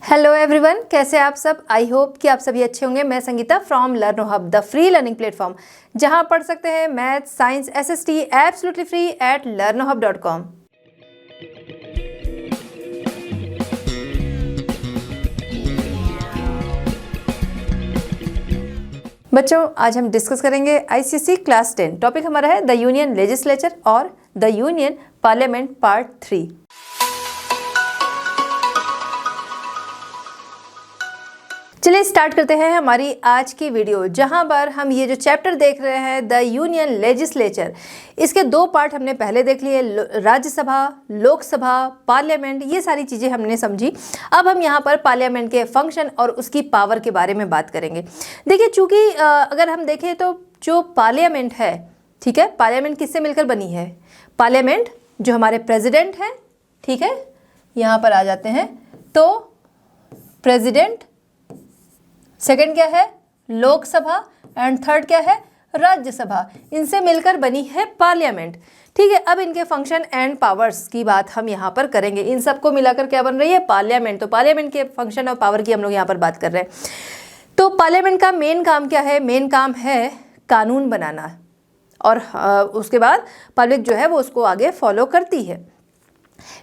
Hello everyone, कैसे आप सब। आई होप कि आप सभी अच्छे होंगे। मैं Sangeeta from लर्नो hub, the free learning platform, जहां पढ़ सकते हैं math, science, SST absolutely free at learnohub.com। बच्चों, आज हम डिस्कस करेंगे आईसीएसई क्लास 10। टॉपिक हमारा है द यूनियन लेजिस्लेचर और द यूनियन पार्लियामेंट पार्ट 3। चलिए स्टार्ट करते हैं हमारी आज की वीडियो, जहां पर हम ये जो चैप्टर देख रहे हैं द यूनियन लेजिस्लेचर, इसके दो पार्ट हमने पहले देख लिए। राज्यसभा, लोकसभा, पार्लियामेंट, ये सारी चीज़ें हमने समझी। अब हम यहाँ पर पार्लियामेंट के फंक्शन और उसकी पावर के बारे में बात करेंगे। देखिए, चूँकि अगर हम देखें तो जो पार्लियामेंट है, ठीक है, पार्लियामेंट किससे मिलकर बनी है? पार्लियामेंट जो हमारे प्रेसिडेंट हैं, ठीक है, यहाँ पर आ जाते हैं, तो प्रेसिडेंट, सेकंड क्या है लोकसभा, एंड थर्ड क्या है राज्यसभा, इनसे मिलकर बनी है पार्लियामेंट। ठीक है, अब इनके फंक्शन एंड पावर्स की बात हम यहाँ पर करेंगे। इन सबको मिलाकर क्या बन रही है? पार्लियामेंट। तो पार्लियामेंट के फंक्शन और पावर की हम लोग यहाँ पर बात कर रहे हैं। तो पार्लियामेंट का मेन काम क्या है? मेन काम है कानून बनाना, और उसके बाद पब्लिक जो है वो उसको आगे फॉलो करती है।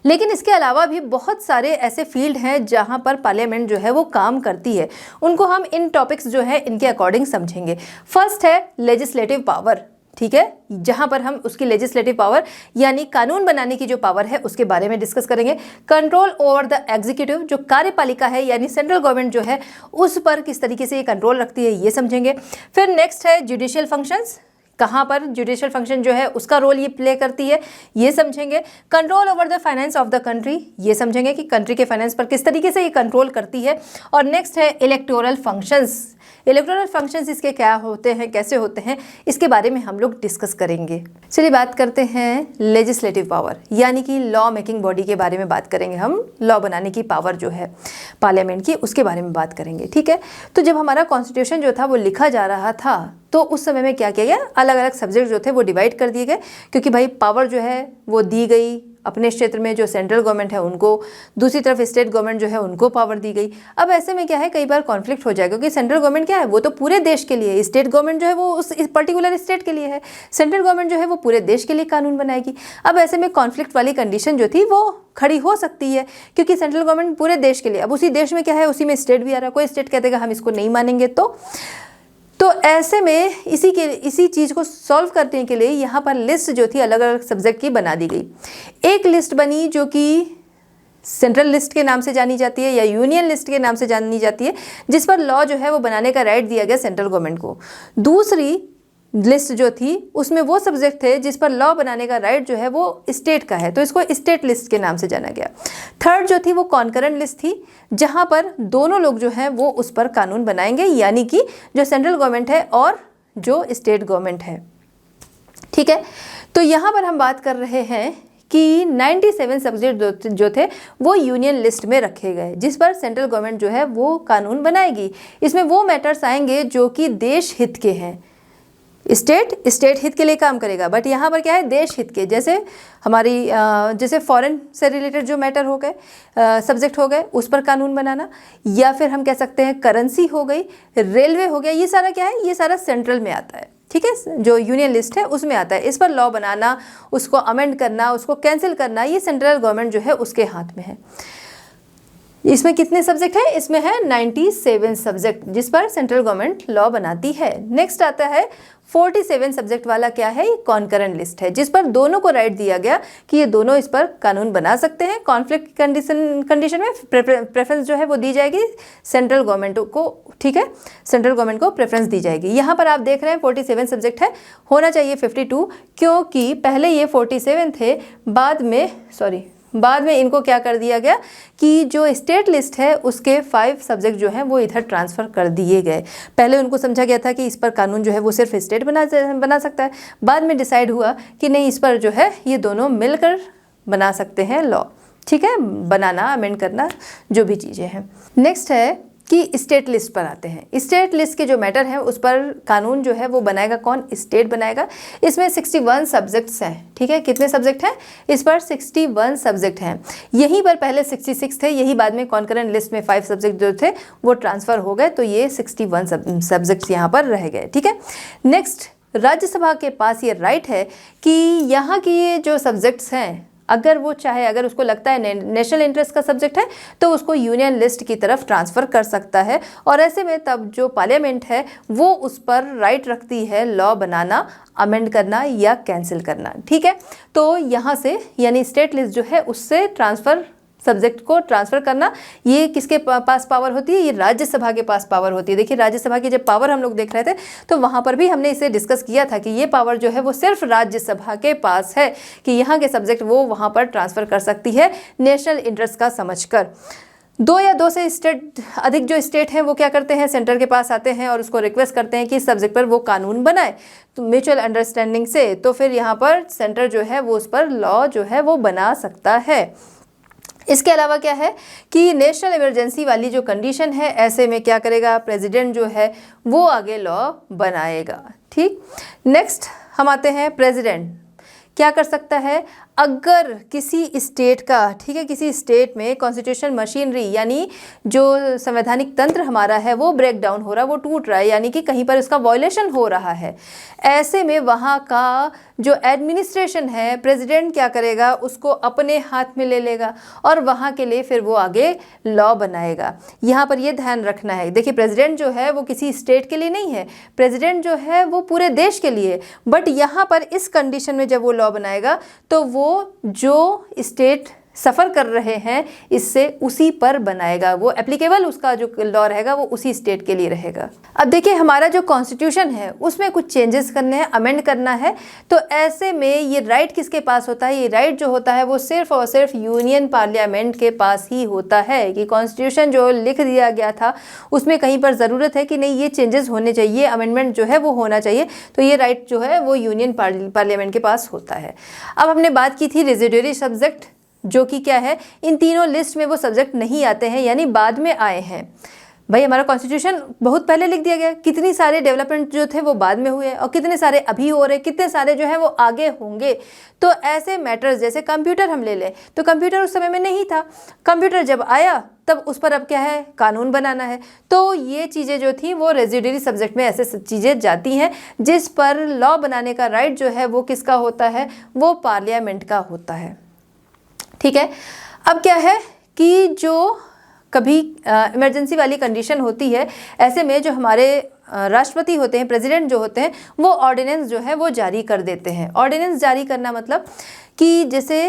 लेकिन इसके अलावा भी बहुत सारे ऐसे फील्ड हैं जहां पर पार्लियामेंट जो है वो काम करती है। उनको हम इन टॉपिक्स जो है इनके अकॉर्डिंग समझेंगे। फर्स्ट है लेजिस्लेटिव पावर, ठीक है, जहां पर हम उसकी लेजिस्लेटिव पावर यानी कानून बनाने की जो पावर है उसके बारे में डिस्कस करेंगे। कंट्रोल ओवर द एग्जीक्यूटिव, जो कार्यपालिका है यानी सेंट्रल गवर्नमेंट जो है उस पर किस तरीके से ये कंट्रोल रखती है, ये समझेंगे। फिर नेक्स्ट है जुडिशियल फंक्शंस, कहाँ पर जुडिशियल फंक्शन जो है उसका रोल ये प्ले करती है, ये समझेंगे। Control over the finance of the country, ये समझेंगे कि कंट्री के फाइनेंस पर किस तरीके से ये कंट्रोल करती है। और नेक्स्ट है इलेक्टोरल फंक्शंस। इलेक्टोरल फंक्शंस इसके क्या होते हैं, कैसे होते हैं, इसके बारे में हम लोग डिस्कस करेंगे। चलिए बात करते हैं लेजिस्लेटिव पावर यानी कि लॉ मेकिंग बॉडी के बारे में बात करेंगे। हम लॉ बनाने की पावर जो है पार्लियामेंट की, उसके बारे में बात करेंगे। ठीक है, तो जब हमारा कॉन्स्टिट्यूशन जो था वो लिखा जा रहा था तो उस समय में क्या किया गया? अलग अलग सब्जेक्ट जो थे वो डिवाइड कर दिए गए, क्योंकि भाई पावर जो है वो दी गई अपने क्षेत्र में, जो सेंट्रल गवर्नमेंट है उनको, दूसरी तरफ स्टेट गवर्नमेंट जो है उनको पावर दी गई। अब ऐसे में क्या है, कई बार कॉन्फ्लिक्ट हो जाएगा, क्योंकि सेंट्रल गवर्नमेंट क्या है, वो तो पूरे देश के लिए, स्टेट गवर्नमेंट जो है वो उस पर्टिकुलर स्टेट के लिए है, सेंट्रल गवर्नमेंट जो है वो पूरे देश के लिए कानून बनाएगी। अब ऐसे में कॉन्फ्लिक्ट वाली कंडीशन जो थी वो खड़ी हो सकती है, क्योंकि सेंट्रल गवर्नमेंट पूरे देश के लिए, अब उसी देश में क्या है, उसी में स्टेट भी आ रहा है, कोई स्टेट कह देगा हम इसको नहीं मानेंगे। तो ऐसे में इसी चीज़ को सॉल्व करने के लिए यहाँ पर लिस्ट जो थी अलग अलग सब्जेक्ट की बना दी गई। एक लिस्ट बनी जो कि सेंट्रल लिस्ट के नाम से जानी जाती है या यूनियन लिस्ट के नाम से जानी जाती है, जिस पर लॉ जो है वो बनाने का राइट दिया गया सेंट्रल गवर्नमेंट को। दूसरी लिस्ट जो थी उसमें वो सब्जेक्ट थे जिस पर लॉ बनाने का राइट जो है वो स्टेट का है, तो इसको स्टेट लिस्ट के नाम से जाना गया। थर्ड जो थी वो कॉन्करेंट लिस्ट थी, जहां पर दोनों लोग जो हैं वो उस पर कानून बनाएंगे, यानी कि जो सेंट्रल गवर्नमेंट है और जो स्टेट गवर्नमेंट है। ठीक है, तो यहाँ पर हम बात कर रहे हैं कि 97 सब्जेक्ट जो थे वो यूनियन लिस्ट में रखे गए, जिस पर सेंट्रल गवर्नमेंट जो है वो कानून बनाएगी। इसमें वो मैटर्स आएंगे जो कि देश हित के हैं। स्टेट हित के लिए काम करेगा, बट यहाँ पर क्या है, देश हित के, जैसे हमारी जैसे फॉरेन से रिलेटेड जो मैटर हो गए, सब्जेक्ट हो गए, उस पर कानून बनाना, या फिर हम कह सकते हैं करेंसी हो गई, रेलवे हो गया, ये सारा क्या है, ये सारा सेंट्रल में आता है। ठीक है, जो यूनियन लिस्ट है उसमें आता है। इस पर लॉ बनाना, उसको अमेंड करना, उसको कैंसिल करना, ये सेंट्रल गवर्नमेंट जो है उसके हाथ में है। इसमें कितने सब्जेक्ट है? इसमें है 97 सब्जेक्ट जिस पर सेंट्रल गवर्नमेंट लॉ बनाती है। नेक्स्ट आता है 47 सब्जेक्ट वाला, क्या है, ये कॉन्करेंट लिस्ट है, जिस पर दोनों को राइट दिया गया कि ये दोनों इस पर कानून बना सकते हैं। कॉन्फ्लिक्ट कंडीशन में प्रेफरेंस जो है वो दी जाएगी सेंट्रल गवर्नमेंट को। ठीक है, सेंट्रल गवर्नमेंट को प्रेफरेंस दी जाएगी। यहाँ पर आप देख रहे हैं 47 सब्जेक्ट है, होना चाहिए 52, क्योंकि पहले ये 47 थे, बाद में इनको क्या कर दिया गया कि जो स्टेट लिस्ट है उसके 5 सब्जेक्ट जो हैं वो इधर ट्रांसफ़र कर दिए गए। पहले उनको समझा गया था कि इस पर कानून जो है वो सिर्फ स्टेट बना सकता है, बाद में डिसाइड हुआ कि नहीं, इस पर जो है ये दोनों मिलकर बना सकते हैं लॉ। ठीक है, बनाना, अमेंड करना, जो भी चीज़ें हैं। नेक्स्ट है कि स्टेट लिस्ट पर आते हैं। स्टेट लिस्ट के जो मैटर है उस पर कानून जो है वो बनाएगा कौन? स्टेट बनाएगा। इसमें 61 सब्जेक्ट्स हैं, ठीक है। कितने सब्जेक्ट हैं इस पर? 61 सब्जेक्ट हैं। यहीं पर पहले 66 थे, यही बाद में कॉन्करेंट लिस्ट में 5 सब्जेक्ट जो थे वो ट्रांसफ़र हो गए, तो ये 61 सब्जेक्ट्स यहाँ पर रह गए, ठीक है। नेक्स्ट, राज्यसभा के पास ये राइट है कि यहाँ की ये जो सब्जेक्ट्स हैं, अगर वो चाहे, अगर उसको लगता है नेशनल इंटरेस्ट का सब्जेक्ट है तो उसको यूनियन लिस्ट की तरफ ट्रांसफ़र कर सकता है। और ऐसे में तब जो पार्लियामेंट है वो उस पर राइट रखती है लॉ बनाना, अमेंड करना या कैंसिल करना, ठीक है। तो यहाँ से यानी स्टेट लिस्ट जो है उससे ट्रांसफ़र, सब्जेक्ट को ट्रांसफ़र करना, ये किसके पास पावर होती है? ये राज्यसभा के पास पावर होती है। देखिए राज्यसभा की जब पावर हम लोग देख रहे थे तो वहाँ पर भी हमने इसे डिस्कस किया था कि ये पावर जो है वो सिर्फ राज्यसभा के पास है कि यहाँ के सब्जेक्ट वो वहाँ पर ट्रांसफ़र कर सकती है नेशनल इंटरेस्ट का समझकर। 2 या 2 से अधिक जो स्टेट हैं वो क्या करते हैं? सेंटर के पास आते हैं और उसको रिक्वेस्ट करते हैं कि इस सब्जेक्ट पर वो कानून बनाए, तो म्यूचुअल अंडरस्टैंडिंग से, तो फिर यहाँ पर सेंटर जो है वो उस पर लॉ जो है वो बना सकता है। इसके अलावा क्या है कि नेशनल इमरजेंसी वाली जो कंडीशन है, ऐसे में क्या करेगा? प्रेसिडेंट जो है वो आगे लॉ बनाएगा, ठीक। नेक्स्ट हम आते हैं, प्रेसिडेंट क्या कर सकता है? अगर किसी स्टेट का, ठीक है, किसी स्टेट में कॉन्स्टिट्यूशन मशीनरी यानी जो संवैधानिक तंत्र हमारा है वो ब्रेक डाउन हो रहा है, वो टूट रहा है, यानी कि कहीं पर इसका वायलेशन हो रहा है, ऐसे में वहाँ का जो एडमिनिस्ट्रेशन है, प्रेसिडेंट क्या करेगा? उसको अपने हाथ में ले लेगा और वहाँ के लिए फिर वो आगे लॉ बनाएगा। यहाँ पर ये ध्यान रखना है, देखिए प्रेसिडेंट जो है वो किसी स्टेट के लिए नहीं है, प्रेसिडेंट जो है वो पूरे देश के लिए। बट यहाँ पर इस कंडीशन में जब वो लॉ बनाएगा तो वो जो स्टेट सफ़र कर रहे हैं इससे उसी पर बनाएगा, वो एप्लीकेबल उसका जो लॉ रहेगा वो उसी स्टेट के लिए रहेगा। अब देखिए हमारा जो कॉन्स्टिट्यूशन है उसमें कुछ चेंजेस करने हैं, अमेंड करना है, तो ऐसे में ये राइट किसके पास होता है? ये राइट जो होता है वो सिर्फ और सिर्फ यूनियन पार्लियामेंट के पास ही होता है कि कॉन्स्टिट्यूशन जो लिख दिया गया था उसमें कहीं पर ज़रूरत है कि नहीं ये चेंजेस होने चाहिए, अमेंडमेंट जो है वो होना चाहिए, तो ये राइट जो है वो यूनियन पार्लियामेंट के पास होता है। अब हमने बात की थी रेजिडुअरी सब्जेक्ट, जो कि क्या है? इन तीनों लिस्ट में वो सब्जेक्ट नहीं आते हैं, यानी बाद में आए हैं। भाई हमारा कॉन्स्टिट्यूशन बहुत पहले लिख दिया गया, कितनी सारे डेवलपमेंट जो थे वो बाद में हुए और कितने सारे अभी हो रहे, कितने सारे जो है वो आगे होंगे। तो ऐसे मैटर्स जैसे कंप्यूटर हम ले लें तो कंप्यूटर उस समय में नहीं था, कंप्यूटर जब आया तब उस पर अब क्या है? कानून बनाना है। तो ये चीज़ें जो थी वो रेजिडुअरी सब्जेक्ट में ऐसे चीज़ें जाती हैं जिस पर लॉ बनाने का राइट जो है वो किसका होता है? वो पार्लियामेंट का होता है, ठीक है। अब क्या है कि जो कभी इमरजेंसी वाली कंडीशन होती है, ऐसे में जो हमारे राष्ट्रपति होते हैं, प्रेसिडेंट जो होते हैं, वो ऑर्डिनेंस जो है वो जारी कर देते हैं। ऑर्डिनेंस जारी करना मतलब कि जैसे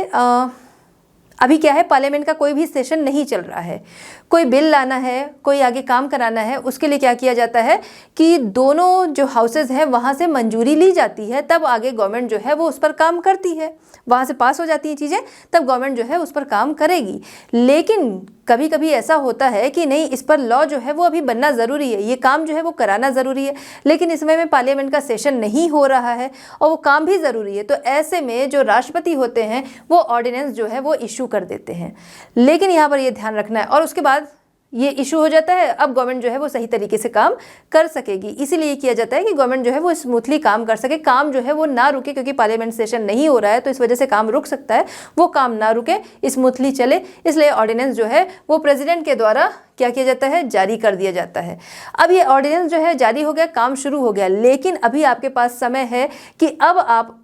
अभी क्या है, पार्लियामेंट का कोई भी सेशन नहीं चल रहा है, कोई बिल लाना है, कोई आगे काम कराना है, उसके लिए क्या किया जाता है कि दोनों जो हाउसेज हैं वहाँ से मंजूरी ली जाती है, तब आगे गवर्नमेंट जो है वो उस पर काम करती है, वहाँ से पास हो जाती हैं चीज़ें, तब गवर्नमेंट जो है उस पर काम करेगी। लेकिन कभी कभी ऐसा होता है कि नहीं, इस पर लॉ जो है वो अभी बनना ज़रूरी है, ये काम जो है वो कराना ज़रूरी है, लेकिन इस समय में पार्लियामेंट का सेशन नहीं हो रहा है और वो काम भी ज़रूरी है, तो ऐसे में जो राष्ट्रपति होते हैं वो ऑर्डिनेंस जो है वो इशू कर देते हैं। लेकिन यहाँ पर ये ध्यान रखना है, और उसके बाद ये इशू हो जाता है, अब गवर्नमेंट जो है वो सही तरीके से काम कर सकेगी। इसीलिए किया जाता है कि गवर्नमेंट जो है वो स्मूथली काम कर सके, काम जो है वो ना रुके, क्योंकि पार्लियामेंट सेशन नहीं हो रहा है तो इस वजह से काम रुक सकता है, वो काम ना रुके, स्मूथली चले, इसलिए ऑर्डिनेंस जो है वो प्रेसिडेंट के द्वारा क्या किया जाता है? जारी कर दिया जाता है। अब ये ऑर्डिनेंस जो है जारी हो गया, काम शुरू हो गया, लेकिन अभी आपके पास समय है कि अब आप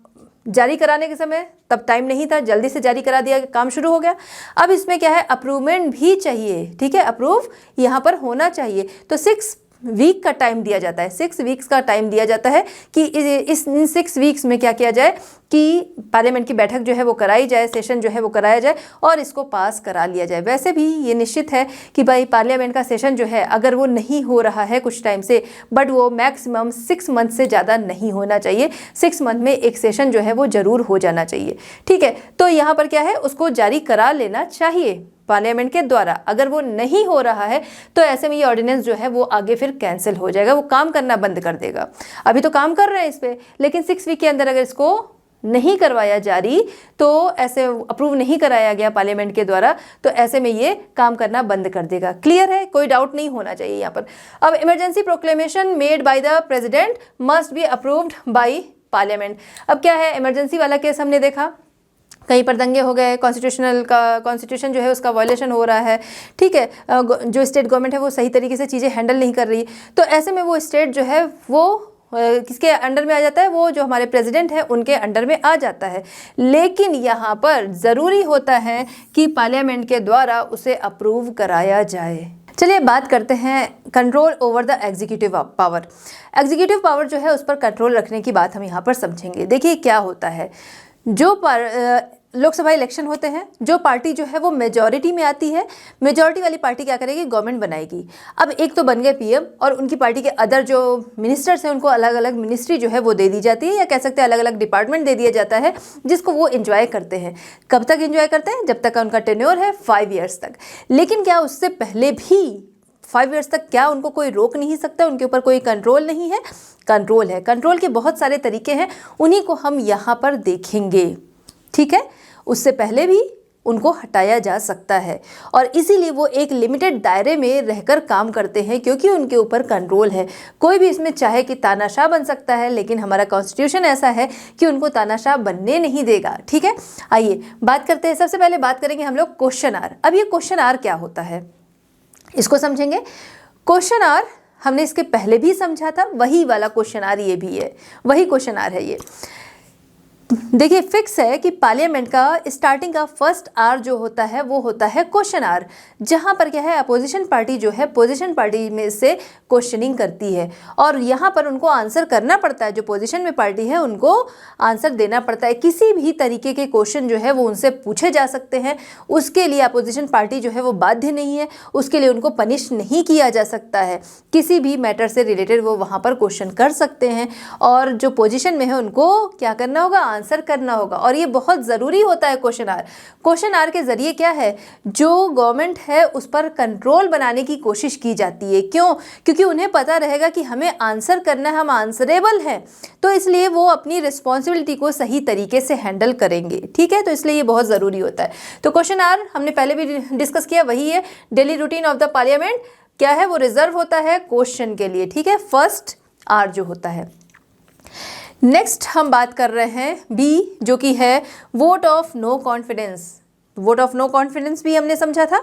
जारी कराने के समय, तब टाइम नहीं था, जल्दी से जारी करा दिया, काम शुरू हो गया। अब इसमें क्या है? अप्रूवमेंट भी चाहिए, ठीक है, अप्रूव यहाँ पर होना चाहिए, तो 6 वीक का टाइम दिया जाता है, 6 वीक्स का टाइम दिया जाता है कि इन 6 वीक्स में क्या किया जाए कि पार्लियामेंट की बैठक जो है वो कराई जाए, सेशन जो है वो कराया जाए और इसको पास करा लिया जाए। वैसे भी ये निश्चित है कि भाई पार्लियामेंट का सेशन जो है अगर वो नहीं हो रहा है कुछ टाइम से, बट वो मैक्सिमम 6 मंथ से ज़्यादा नहीं होना चाहिए, 6 मंथ में एक सेशन जो है वो ज़रूर हो जाना चाहिए, ठीक है। तो यहाँ पर क्या है, उसको जारी करा लेना चाहिए पार्लियामेंट के द्वारा। अगर वो नहीं हो रहा है तो ऐसे में ये ऑर्डिनेंस जो है वो आगे फिर कैंसिल हो जाएगा, वो काम करना बंद कर देगा। अभी तो काम कर रहे हैं इस पर, लेकिन 6 वीक के अंदर अगर इसको नहीं करवाया जारी, तो ऐसे अप्रूव नहीं कराया गया पार्लियामेंट के द्वारा, तो ऐसे में ये काम करना बंद कर देगा। क्लियर है, कोई डाउट नहीं होना चाहिए यहाँ पर। अब emergency proclamation made by the president must be approved by parliament. अब क्या है, इमरजेंसी वाला केस हमने देखा, कहीं पर दंगे हो गए, कॉन्स्टिट्यूशन जो है उसका वायलेशन हो रहा है, ठीक है, जो स्टेट गवर्नमेंट है वो सही तरीके से चीज़ें हैंडल नहीं कर रही, तो ऐसे में वो स्टेट जो है वो किसके अंडर में आ जाता है, वो जो हमारे प्रेसिडेंट हैं उनके अंडर में आ जाता है। लेकिन यहाँ पर ज़रूरी होता है कि पार्लियामेंट के द्वारा उसे अप्रूव कराया जाए। चलिए बात करते हैं control over the executive power. Executive power जो है उस पर कंट्रोल रखने की बात हम यहाँ पर समझेंगे। देखिए क्या होता है, जो लोकसभा इलेक्शन होते हैं, जो पार्टी जो है वो मेजॉरिटी में आती है, मेजॉरिटी वाली पार्टी क्या करेगी, गवर्नमेंट बनाएगी। अब एक तो बन गए पीएम, और उनकी पार्टी के अदर जो मिनिस्टर्स हैं उनको अलग अलग मिनिस्ट्री जो है वो दे दी जाती है, या कह सकते हैं अलग अलग डिपार्टमेंट दे दिया जाता है, जिसको वो एंजॉय करते हैं। कब तक एंजॉय करते हैं, जब तक का उनका टेन्योर है 5 ईयर्स तक। लेकिन क्या उससे पहले भी 5 ईयर्स तक क्या उनको कोई रोक नहीं सकता, उनके ऊपर कोई कंट्रोल नहीं है? कंट्रोल है। कंट्रोल के बहुत सारे तरीके हैं, उन्हीं को हम यहाँ पर देखेंगे, ठीक है। उससे पहले भी उनको हटाया जा सकता है, और इसीलिए वो एक लिमिटेड दायरे में रहकर काम करते हैं, क्योंकि उनके ऊपर कंट्रोल है। कोई भी इसमें चाहे कि तानाशाह बन सकता है, लेकिन हमारा कॉन्स्टिट्यूशन ऐसा है कि उनको तानाशाह बनने नहीं देगा, ठीक है। आइए बात करते हैं, सबसे पहले बात करेंगे हम लोग क्वेश्चन आर। अब ये क्वेश्चन आर क्या होता है, इसको समझेंगे। क्वेश्चन आर हमने इसके पहले भी समझा था, वही वाला क्वेश्चन आर ये भी है, वही क्वेश्चन आर है ये। देखिए फिक्स है कि पार्लियामेंट का स्टार्टिंग का फर्स्ट आर जो होता है वो होता है क्वेश्चन आर, जहां पर क्या है, अपोजिशन पार्टी जो है पोजीशन पार्टी में से क्वेश्चनिंग करती है, और यहां पर उनको आंसर करना पड़ता है। जो पोजीशन में पार्टी है उनको आंसर देना पड़ता है। किसी भी तरीके के क्वेश्चन जो है वो उनसे पूछे जा सकते हैं, उसके लिए अपोजिशन पार्टी जो है वो बाध्य नहीं है, उसके लिए उनको पनिश नहीं किया जा सकता है। किसी भी मैटर से रिलेटेड वो वहाँ पर क्वेश्चन कर सकते हैं, और जो पोजिशन में है उनको क्या करना होगा, आंसर करना होगा। और ये बहुत ज़रूरी होता है क्वेश्चन आर। क्वेश्चन आर के ज़रिए क्या है, जो गवर्नमेंट है उस पर कंट्रोल बनाने की कोशिश की जाती है। क्यों? क्योंकि उन्हें पता रहेगा कि हमें आंसर करना है, हम आंसरेबल हैं, तो इसलिए वो अपनी रिस्पॉन्सिबिलिटी को सही तरीके से हैंडल करेंगे, ठीक है। तो इसलिए ये बहुत ज़रूरी होता है। तो क्वेश्चन आर हमने पहले भी डिस्कस किया, वही है daily routine of the parliament. क्या है, वो रिजर्व होता है क्वेश्चन के लिए, ठीक है, फर्स्ट आर जो होता है। नेक्स्ट हम बात कर रहे हैं बी, जो कि है vote of no confidence. Vote of no confidence भी हमने समझा था,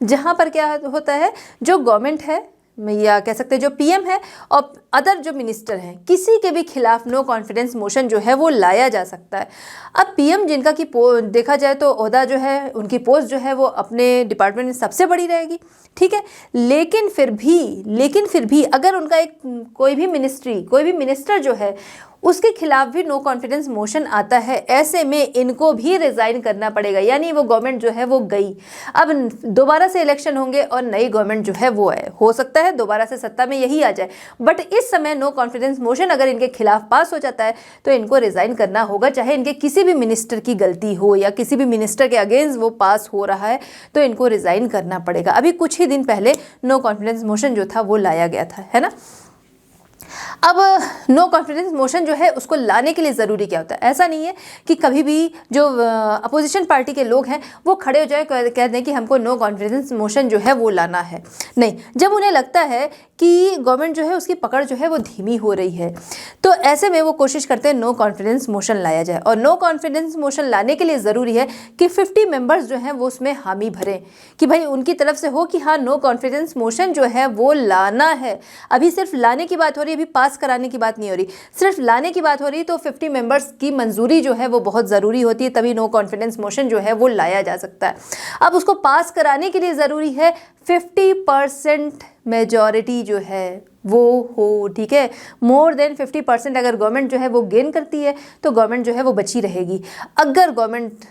जहां पर क्या होता है, जो गवर्नमेंट है या कह सकते हैं जो पीएम है और अदर जो मिनिस्टर हैं, किसी के भी खिलाफ नो कॉन्फिडेंस मोशन जो है वो लाया जा सकता है। अब पीएम जिनका कि देखा जाए तो ओहदा जो है, उनकी पोस्ट जो है वो अपने डिपार्टमेंट में सबसे बड़ी रहेगी, ठीक है। लेकिन फिर भी अगर उनका एक कोई भी मिनिस्टर जो है उसके खिलाफ भी नो कॉन्फिडेंस मोशन आता है, ऐसे में इनको भी रिज़ाइन करना पड़ेगा, यानी वो गवर्नमेंट जो है वो गई। अब दोबारा से इलेक्शन होंगे और नई गवर्नमेंट जो है वो है, हो सकता है दोबारा से सत्ता में यही आ जाए, बट इस समय नो कॉन्फिडेंस मोशन अगर इनके खिलाफ पास हो जाता है तो इनको रिज़ाइन करना होगा, चाहे इनके किसी भी मिनिस्टर की गलती हो या किसी भी मिनिस्टर के अगेंस्ट वो पास हो रहा है, तो इनको रिज़ाइन करना पड़ेगा। अभी कुछ ही दिन पहले नो कॉन्फिडेंस मोशन जो था वो लाया गया था, है ना। अब नो कॉन्फिडेंस मोशन जो है उसको लाने के लिए ज़रूरी क्या होता है, ऐसा नहीं है कि कभी भी जो अपोजिशन पार्टी के लोग हैं वो खड़े हो जाए, कह दें कि हमको नो कॉन्फिडेंस मोशन जो है वो लाना है। नहीं, जब उन्हें लगता है कि गवर्नमेंट जो है उसकी पकड़ जो है वो धीमी हो रही है, तो ऐसे में वो कोशिश करते हैं नो कॉन्फिडेंस मोशन लाया जाए। और नो कॉन्फिडेंस मोशन लाने के लिए ज़रूरी है कि 50 मेंबर्स जो हैं वो उसमें हामी भरें, कि भाई उनकी तरफ से हो कि हाँ नो कॉन्फिडेंस मोशन जो है वो लाना है। अभी सिर्फ लाने की बात हो रही है, अभी पास कराने की बात नहीं हो रही, सिर्फ लाने की बात हो रही है। तो 50 मेंबर्स की मंजूरी जो है वो बहुत ज़रूरी होती है, तभी नो कॉन्फिडेंस मोशन जो है वो लाया जा सकता है। अब उसको पास कराने के लिए ज़रूरी है 50% मेजॉरिटी जो है वो हो, ठीक है। मोर देन 50% अगर गवर्नमेंट जो है वो गेन करती है तो गवर्नमेंट जो है वो बची रहेगी। अगर गवर्नमेंट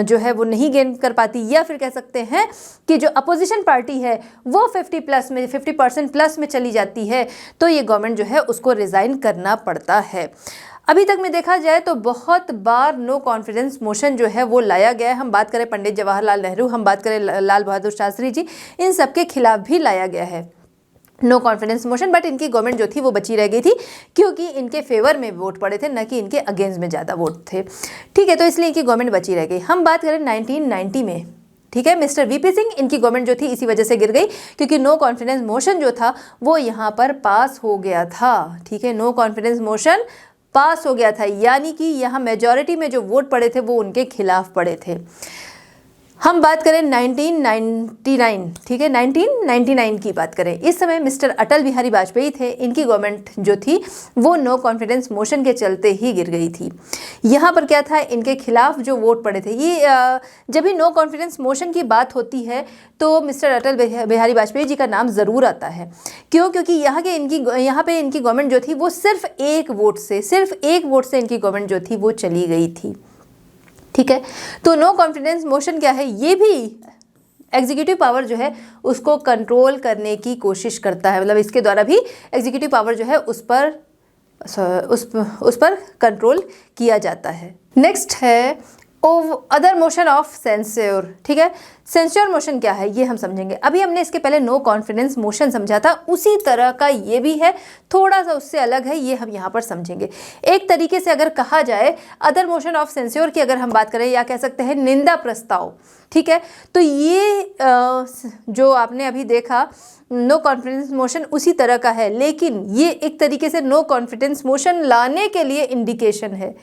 जो है वो नहीं गेन कर पाती, या फिर कह सकते हैं कि जो अपोजिशन पार्टी है वो 50% प्लस में चली जाती है, तो ये गवर्नमेंट जो है उसको रिज़ाइन करना पड़ता है। अभी तक में देखा जाए तो बहुत बार नो कॉन्फिडेंस मोशन जो है वो लाया गया है। हम बात करें पंडित जवाहरलाल नेहरू, हम बात करें लाल बहादुर शास्त्री जी, इन सब के खिलाफ भी लाया गया है। नो कॉन्फिडेंस मोशन, बट इनकी गवर्नमेंट जो थी वो बची रह गई थी क्योंकि इनके फेवर में वोट पड़े थे, न कि इनके अगेंस्ट में ज़्यादा वोट थे। ठीक है, तो इसलिए इनकी गवर्नमेंट बची रह गई। हम बात करें 1990 में, ठीक है, मिस्टर वीपी सिंह, इनकी गवर्नमेंट जो थी इसी वजह से गिर गई क्योंकि नो कॉन्फिडेंस मोशन जो था वो यहाँ पर पास हो गया था। ठीक है, नो कॉन्फिडेंस मोशन पास हो गया था, यानी कि यहाँ मेजॉरिटी में जो वोट पड़े थे वो उनके खिलाफ पड़े थे। हम बात करें 1999, ठीक है, 1999 की बात करें, इस समय मिस्टर अटल बिहारी वाजपेयी थे, इनकी गवर्नमेंट जो थी वो नो कॉन्फिडेंस मोशन के चलते ही गिर गई थी। यहाँ पर क्या था, इनके खिलाफ जो वोट पड़े थे, ये जब भी नो कॉन्फिडेंस मोशन की बात होती है तो मिस्टर अटल बिहारी वाजपेयी जी का नाम ज़रूर आता है। क्यों? क्योंकि यहाँ पे इनकी गवर्नमेंट जो थी वो सिर्फ एक वोट से इनकी गवर्नमेंट जो थी वो चली गई थी। ठीक है, तो नो कॉन्फिडेंस मोशन क्या है, ये भी एग्जीक्यूटिव पावर जो है उसको कंट्रोल करने की कोशिश करता है, मतलब इसके द्वारा भी एग्जीक्यूटिव पावर जो है उस पर कंट्रोल किया जाता है। नेक्स्ट है अदर मोशन ऑफ सेंस्योर। ठीक है, सेंस्योर मोशन क्या है ये हम समझेंगे। अभी हमने इसके पहले नो कॉन्फिडेंस मोशन समझा था, उसी तरह का ये भी है, थोड़ा सा उससे अलग है, ये हम यहाँ पर समझेंगे। एक तरीके से अगर कहा जाए अदर मोशन ऑफ सेंस्योर की अगर हम बात करें, या कह सकते हैं निंदा प्रस्ताव। ठीक है, तो ये जो आपने अभी देखा नो कॉन्फिडेंस मोशन उसी तरह का है, लेकिन ये एक तरीके से नो कॉन्फिडेंस मोशन लाने के लिए इंडिकेशन है,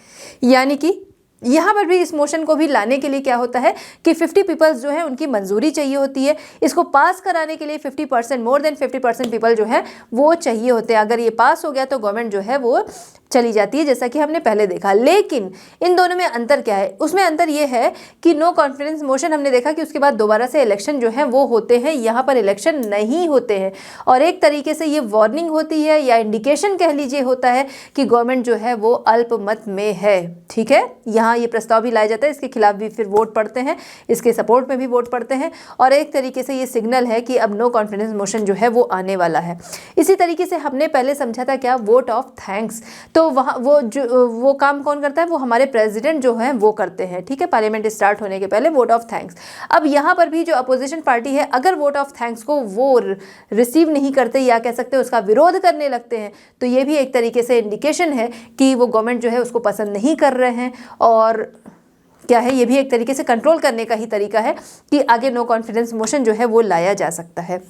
यानी कि यहाँ पर भी इस मोशन को भी लाने के लिए क्या होता है कि 50 पीपल्स जो है उनकी मंजूरी चाहिए होती है। इसको पास कराने के लिए 50%, मोर देन 50% पीपल जो है वो चाहिए होते हैं। अगर ये पास हो गया तो गवर्नमेंट जो है वो चली जाती है, जैसा कि हमने पहले देखा। लेकिन इन दोनों में अंतर क्या है? उसमें अंतर ये है कि नो कॉन्फिडेंस मोशन हमने देखा कि उसके बाद दोबारा से इलेक्शन जो है वो होते हैं, यहाँ पर इलेक्शन नहीं होते हैं, और एक तरीके से ये वार्निंग होती है या इंडिकेशन कह लीजिए होता है कि गवर्नमेंट जो है वो अल्पमत में है। ठीक है, यहाँ ये प्रस्ताव भी लाया जाता है, इसके खिलाफ भी फिर वोट पड़ते हैं, इसके सपोर्ट में भी वोट पड़ते हैं, और एक तरीके से ये सिग्नल है कि अब नो कॉन्फिडेंस मोशन जो है वो आने वाला है। इसी तरीके से हमने पहले समझा था क्या, वोट ऑफ थैंक्स। तो वहाँ वो काम कौन करता है? वो हमारे प्रेसिडेंट जो है वो करते हैं। ठीक है, पार्लियामेंट स्टार्ट होने के पहले वोट ऑफ थैंक्स। अब यहाँ पर भी जो अपोजिशन पार्टी है अगर वोट ऑफ थैंक्स को वो रिसीव नहीं करते, या कह सकते हैं उसका विरोध करने लगते हैं, तो ये भी एक तरीके से इंडिकेशन है कि वो गवर्नमेंट जो है उसको पसंद नहीं कर रहे हैं, और क्या है, ये भी एक तरीके से कंट्रोल करने का ही तरीका है कि आगे नो कॉन्फिडेंस मोशन जो है वो लाया जा सकता है।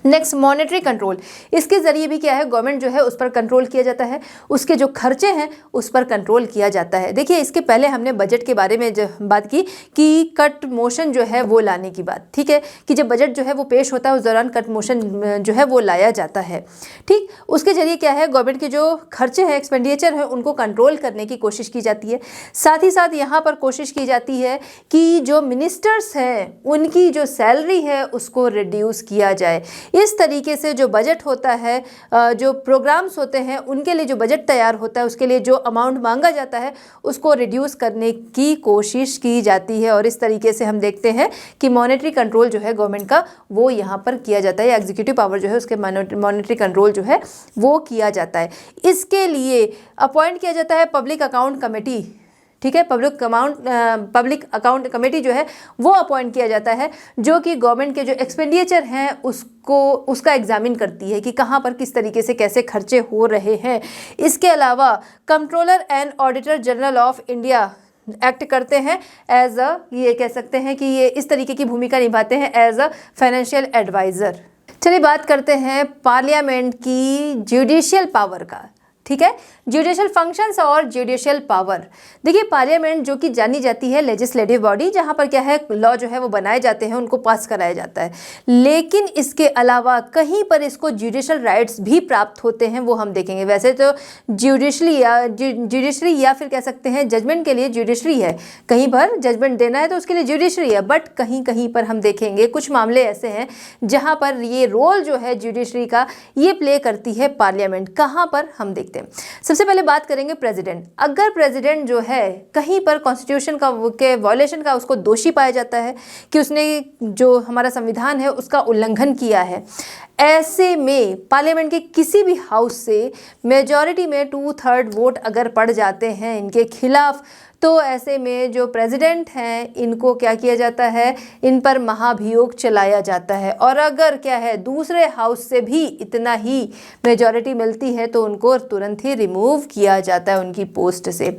Next, monetary control. इसके ज़रिए भी क्या है, गवर्नमेंट जो है उस पर कंट्रोल किया जाता है, उसके जो खर्चे हैं उस पर कंट्रोल किया जाता है। देखिए, इसके पहले हमने बजट के बारे में बात की कि कट मोशन जो है वो लाने की बात। ठीक है, कि जब बजट जो है वो पेश होता है उस दौरान कट मोशन जो है वो लाया जाता है। ठीक, उसके ज़रिए क्या है, गवर्नमेंट के जो खर्चे हैं, एक्सपेंडिचर है, उनको कंट्रोल करने की कोशिश की जाती है। साथ ही साथ यहाँ पर कोशिश की जाती है कि जो मिनिस्टर्स हैं उनकी जो सैलरी है उसको रिड्यूस किया जाए। इस तरीके से जो बजट होता है, जो प्रोग्राम्स होते हैं, उनके लिए जो बजट तैयार होता है, उसके लिए जो अमाउंट मांगा जाता है उसको रिड्यूस करने की कोशिश की जाती है। और इस तरीके से हम देखते हैं कि मॉनेटरी कंट्रोल जो है गवर्नमेंट का वो यहाँ पर किया जाता है, एग्जीक्यूटिव पावर जो है उसके मॉनेटरी कंट्रोल जो है वो किया जाता है। इसके लिए अपॉइंट किया जाता है पब्लिक अकाउंट कमेटी। ठीक है, पब्लिक अकाउंट कमेटी जो है वो अपॉइंट किया जाता है, जो कि गवर्नमेंट के जो एक्सपेंडिचर हैं उसका एग्जामिन करती है कि कहाँ पर किस तरीके से कैसे खर्चे हो रहे हैं। इसके अलावा controller and auditor general of India act करते हैं एज अ, ये कह सकते हैं कि ये इस तरीके की भूमिका निभाते हैं एज अ फाइनेंशियल एडवाइज़र। चलिए बात करते हैं पार्लियामेंट की जुडिशियल पावर का। ठीक है, जुडिशियल फंक्शंस और जुडिशियल पावर। देखिए, पार्लियामेंट जो कि जानी जाती है लेजिस्लेटिव बॉडी, जहाँ पर क्या है, लॉ जो है वो बनाए जाते हैं, उनको पास कराया जाता है, लेकिन इसके अलावा कहीं पर इसको जुडिशियल राइट्स भी प्राप्त होते हैं, वो हम देखेंगे। वैसे तो जुडिशरी या फिर कह सकते हैं जजमेंट के लिए जुडिशरी है, कहीं पर जजमेंट देना है तो उसके लिए जुडिशरी है, बट कहीं कहीं पर हम देखेंगे कुछ मामले ऐसे हैं जहाँ पर ये रोल जो है जुडिशरी का ये प्ले करती है पार्लियामेंट। कहाँ पर हम देखते हैं, सबसे पहले बात करेंगे प्रेसिडेंट। अगर प्रेसिडेंट जो है कहीं पर कॉन्स्टिट्यूशन के वॉयलेशन का उसको दोषी पाया जाता है कि उसने जो हमारा संविधान है उसका उल्लंघन किया है, ऐसे में पार्लियामेंट के किसी भी हाउस से मेजॉरिटी में 2/3 वोट अगर पड़ जाते हैं इनके खिलाफ, तो ऐसे में जो प्रेसिडेंट हैं इनको क्या किया जाता है, इन पर महाभियोग चलाया जाता है। और अगर क्या है दूसरे हाउस से भी इतना ही मेजॉरिटी मिलती है तो उनको तुरंत ही रिमूव किया जाता है उनकी पोस्ट से।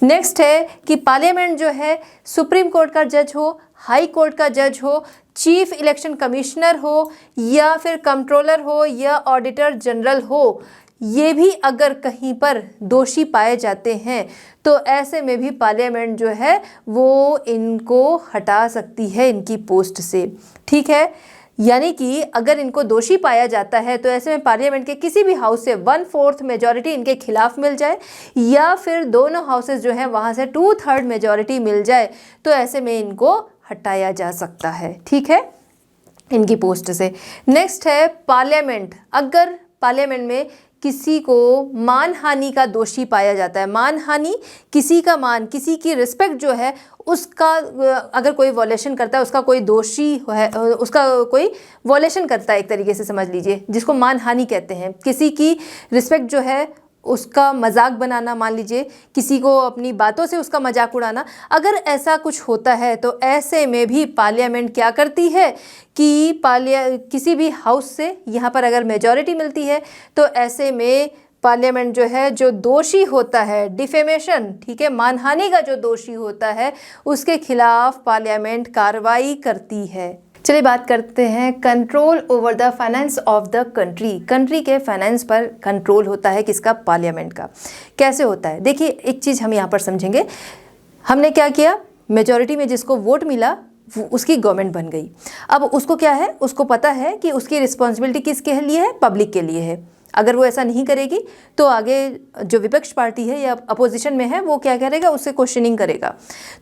नेक्स्ट है कि पार्लियामेंट जो है सुप्रीम कोर्ट का जज हो, हाई कोर्ट का जज हो, चीफ इलेक्शन कमिश्नर हो, या फिर कंट्रोलर हो, या ऑडिटर जनरल हो, ये भी अगर कहीं पर दोषी पाए जाते हैं तो ऐसे में भी पार्लियामेंट जो है वो इनको हटा सकती है इनकी पोस्ट से। ठीक है, यानी कि अगर इनको दोषी पाया जाता है तो ऐसे में पार्लियामेंट के किसी भी हाउस से 1/4 मेजॉरिटी इनके खिलाफ मिल जाए, या फिर दोनों हाउसेस जो हैं वहाँ से 2/3 मेजॉरिटी मिल जाए, तो ऐसे में इनको हटाया जा सकता है। ठीक है, इनकी पोस्ट से। नेक्स्ट है पार्लियामेंट, अगर पार्लियामेंट में किसी को मानहानि का दोषी पाया जाता है, मानहानि किसी का मान, किसी की रिस्पेक्ट जो है उसका अगर कोई वॉलेशन करता है, उसका कोई दोषी है, उसका कोई वॉलेशन करता है, एक तरीके से समझ लीजिए, जिसको मानहानि कहते हैं, किसी की रिस्पेक्ट जो है उसका मजाक बनाना, मान लीजिए किसी को अपनी बातों से उसका मजाक उड़ाना, अगर ऐसा कुछ होता है तो ऐसे में भी पार्लियामेंट क्या करती है कि किसी भी हाउस से यहाँ पर अगर मेजॉरिटी मिलती है तो ऐसे में पार्लियामेंट जो है जो दोषी होता है डिफेमेशन, ठीक है, मानहानि का जो दोषी होता है उसके खिलाफ पार्लियामेंट कार्रवाई करती है। चलिए बात करते हैं control over the finance of the country. Country के फाइनेंस पर कंट्रोल होता है किसका, पार्लियामेंट का। कैसे होता है, देखिए एक चीज़ हम यहाँ पर समझेंगे। हमने क्या किया, मेजॉरिटी में जिसको वोट मिला उसकी गवर्नमेंट बन गई। अब उसको क्या है, उसको पता है कि उसकी रिस्पॉन्सिबिलिटी किसके लिए है, पब्लिक के लिए है। अगर वो ऐसा नहीं करेगी तो आगे जो विपक्ष पार्टी है या अपोजिशन में है वो क्या करेगा, उससे क्वेश्चनिंग करेगा।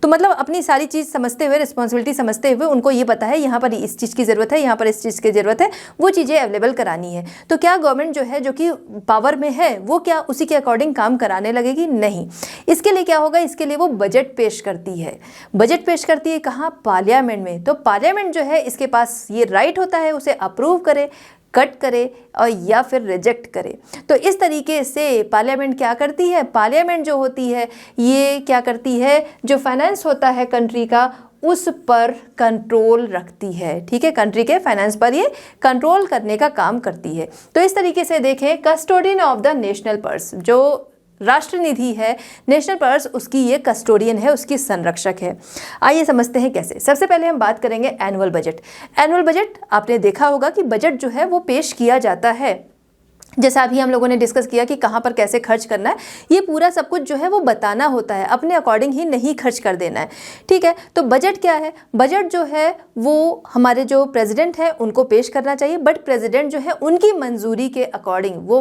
तो मतलब अपनी सारी चीज़ समझते हुए, रिस्पॉन्सिबिलिटी समझते हुए उनको ये पता है यहाँ पर इस चीज़ की ज़रूरत है, यहाँ पर इस चीज़ की ज़रूरत है, वो चीज़ें अवेलेबल करानी है। तो क्या गवर्नमेंट जो है, जो कि पावर में है, वो क्या उसी के अकॉर्डिंग काम कराने लगेगी? नहीं। इसके लिए क्या होगा, इसके लिए वो बजट पेश करती है। बजट पेश करती है कहाँ, पार्लियामेंट में। तो पार्लियामेंट जो है इसके पास ये राइट होता है उसे अप्रूव करे, कट करे और या फिर रिजेक्ट करे। तो इस तरीके से पार्लियामेंट क्या करती है, पार्लियामेंट जो होती है ये क्या करती है, जो फाइनेंस होता है कंट्री का उस पर कंट्रोल रखती है। ठीक है, कंट्री के फाइनेंस पर ये कंट्रोल करने का काम करती है। तो इस तरीके से देखें, custodian of the national purse, जो राष्ट्र निधि है, नेशनल पर्स, उसकी ये कस्टोडियन है, उसकी संरक्षक है। आइए समझते हैं कैसे। सबसे पहले हम बात करेंगे एनुअल बजट। एनुअल बजट आपने देखा होगा कि बजट जो है वो पेश किया जाता है, जैसा अभी हम लोगों ने डिस्कस किया कि कहाँ पर कैसे खर्च करना है, ये पूरा सब कुछ जो है वो बताना होता है, अपने अकॉर्डिंग ही नहीं खर्च कर देना है। ठीक है, तो बजट क्या है, बजट जो है वो हमारे जो प्रेसिडेंट है उनको पेश करना चाहिए, बट प्रेसिडेंट जो है उनकी मंजूरी के अकॉर्डिंग, वो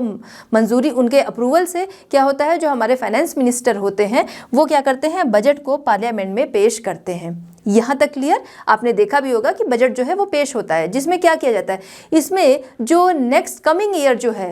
मंजूरी उनके अप्रूवल से क्या होता है, जो हमारे फाइनेंस मिनिस्टर होते हैं वो क्या करते हैं, बजट को पार्लियामेंट में पेश करते हैं। यहाँ तक क्लियर? आपने देखा भी होगा कि बजट जो है वो पेश होता है, जिसमें क्या किया जाता है, इसमें जो नेक्स्ट कमिंग ईयर जो है,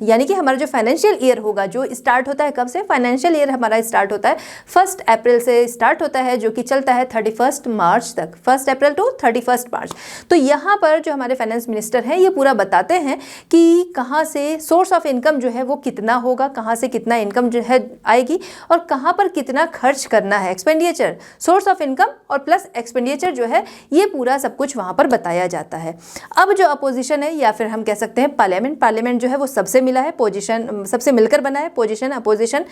यानी कि हमारा जो फाइनेंशियल ईयर होगा, जो स्टार्ट होता है कब से, फाइनेंशियल ईयर हमारा स्टार्ट होता है 1 अप्रैल से स्टार्ट होता है, जो कि चलता है 31 मार्च तक, 1 अप्रैल टू 31 मार्च। तो यहाँ पर जो हमारे फाइनेंस मिनिस्टर हैं ये पूरा बताते हैं कि कहाँ से सोर्स ऑफ इनकम जो है वो कितना होगा, कहाँ से कितना इनकम जो है आएगी और कहाँ पर कितना खर्च करना है, एक्सपेंडिचर, सोर्स ऑफ इनकम और प्लस एक्सपेंडिचर जो है, ये पूरा सब कुछ वहाँ पर बताया जाता है। अब जो अपोजिशन है, या फिर हम कह सकते हैं पार्लियामेंट जो है वो सबसे मिला है, पोजीशन सबसे मिलकर बना है, पोजीशन अपोजिशन,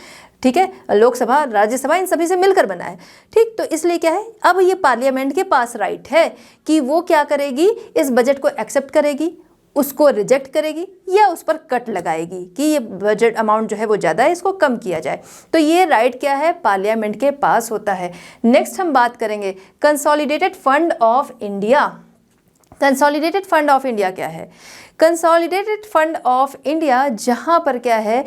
ठीक है, लोकसभा राज्यसभा इन सभी से मिलकर बना है। ठीक, तो इसलिए क्या है, अब ये पार्लियामेंट के पास राइट है कि वो क्या करेगी, इस बजट को एक्सेप्ट करेगी, उसको रिजेक्ट करेगी या उस पर कट लगाएगी कि ये बजट अमाउंट जो है वो ज़्यादा है, इसको कम किया जाए। तो ये राइट क्या है, पार्लियामेंट के पास होता है। नेक्स्ट हम बात करेंगे consolidated fund of India. Consolidated fund of India क्या है, कंसोलिडेटेड फंड ऑफ इंडिया जहाँ पर क्या है,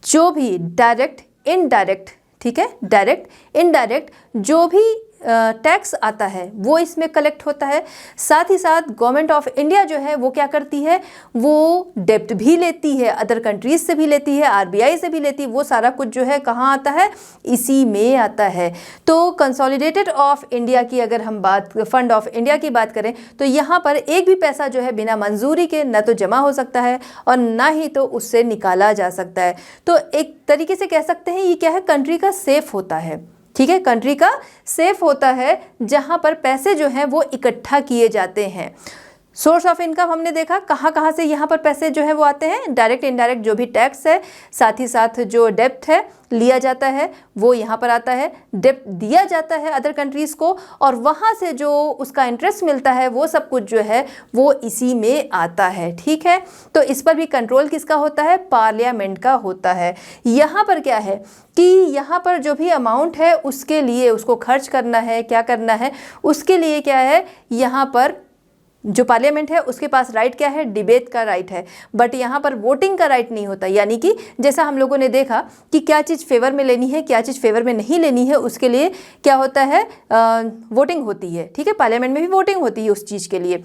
जो भी डायरेक्ट इनडायरेक्ट, ठीक है, डायरेक्ट इनडायरेक्ट जो भी टैक्स आता है वो इसमें कलेक्ट होता है। साथ ही साथ गवर्नमेंट ऑफ इंडिया जो है वो क्या करती है, वो डेब्ट भी लेती है, अदर कंट्रीज से भी लेती है, आरबीआई से भी लेती है। वो सारा कुछ जो है कहाँ आता है, इसी में आता है। तो कंसोलिडेटेड ऑफ इंडिया की अगर हम बात, फंड ऑफ इंडिया की बात करें तो यहाँ पर एक भी पैसा जो है बिना मंजूरी के न तो जमा हो सकता है और ना ही तो उससे निकाला जा सकता है। तो एक तरीके से कह सकते हैं ये क्या है, कंट्री का सेफ होता है। ठीक है, कंट्री का सेफ होता है जहां पर पैसे जो हैं वो इकट्ठा किए जाते हैं। सोर्स ऑफ इनकम हमने देखा कहाँ कहाँ से यहाँ पर पैसे जो है वो आते हैं, डायरेक्ट इनडायरेक्ट जो भी टैक्स है, साथ ही साथ जो डेब्ट है लिया जाता है वो यहाँ पर आता है, डेब्ट दिया जाता है अदर कंट्रीज़ को और वहाँ से जो उसका इंटरेस्ट मिलता है वो सब कुछ जो है वो इसी में आता है। ठीक है, तो इस पर भी कंट्रोल किसका होता है, पार्लियामेंट का होता है। यहाँ पर क्या है कि यहाँ पर जो भी अमाउंट है उसके लिए उसको खर्च करना है, क्या करना है उसके लिए क्या है, यहाँ पर जो पार्लियामेंट है उसके पास राइट क्या है, डिबेट का राइट है, बट यहाँ पर वोटिंग का राइट नहीं होता। यानी कि जैसा हम लोगों ने देखा कि क्या चीज़ फेवर में लेनी है, क्या चीज़ फेवर में नहीं लेनी है, उसके लिए क्या होता है, वोटिंग होती है। ठीक है, पार्लियामेंट में भी वोटिंग होती है उस चीज़ के लिए।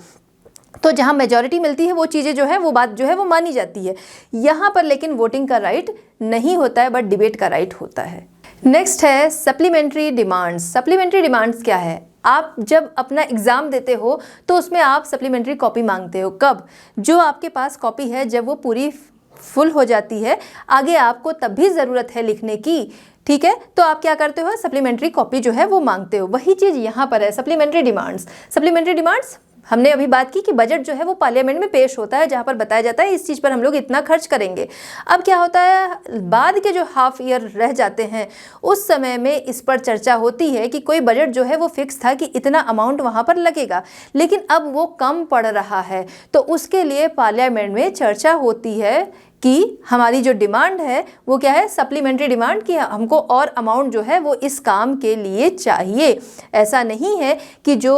तो जहाँ मेजॉरिटी मिलती है वो चीज़ें जो है वो बात जो है वो मानी जाती है। यहाँ पर लेकिन वोटिंग का राइट नहीं होता है, बट डिबेट का राइट होता है। नेक्स्ट है सप्लीमेंट्री डिमांड्स। सप्लीमेंट्री डिमांड्स क्या है, आप जब अपना एग्ज़ाम देते हो तो उसमें आप सप्लीमेंट्री कॉपी मांगते हो। कब, जो आपके पास कॉपी है जब वो पूरी फुल हो जाती है, आगे आपको तब भी ज़रूरत है लिखने की। ठीक है, तो आप क्या करते हो, सप्लीमेंट्री कॉपी जो है वो मांगते हो। वही चीज़ यहाँ पर है, सप्लीमेंट्री डिमांड्स। सप्लीमेंट्री डिमांड्स हमने अभी बात की कि बजट जो है वो पार्लियामेंट में पेश होता है जहाँ पर बताया जाता है इस चीज़ पर हम लोग इतना खर्च करेंगे। अब क्या होता है, बाद के जो हाफ ईयर रह जाते हैं उस समय में इस पर चर्चा होती है कि कोई बजट जो है वो फिक्स था कि इतना अमाउंट वहाँ पर लगेगा, लेकिन अब वो कम पड़ रहा है। तो उसके लिए पार्लियामेंट में चर्चा होती है कि हमारी जो डिमांड है वो क्या है, सप्लीमेंट्री डिमांड, कि हमको और अमाउंट जो है वो इस काम के लिए चाहिए। ऐसा नहीं है कि जो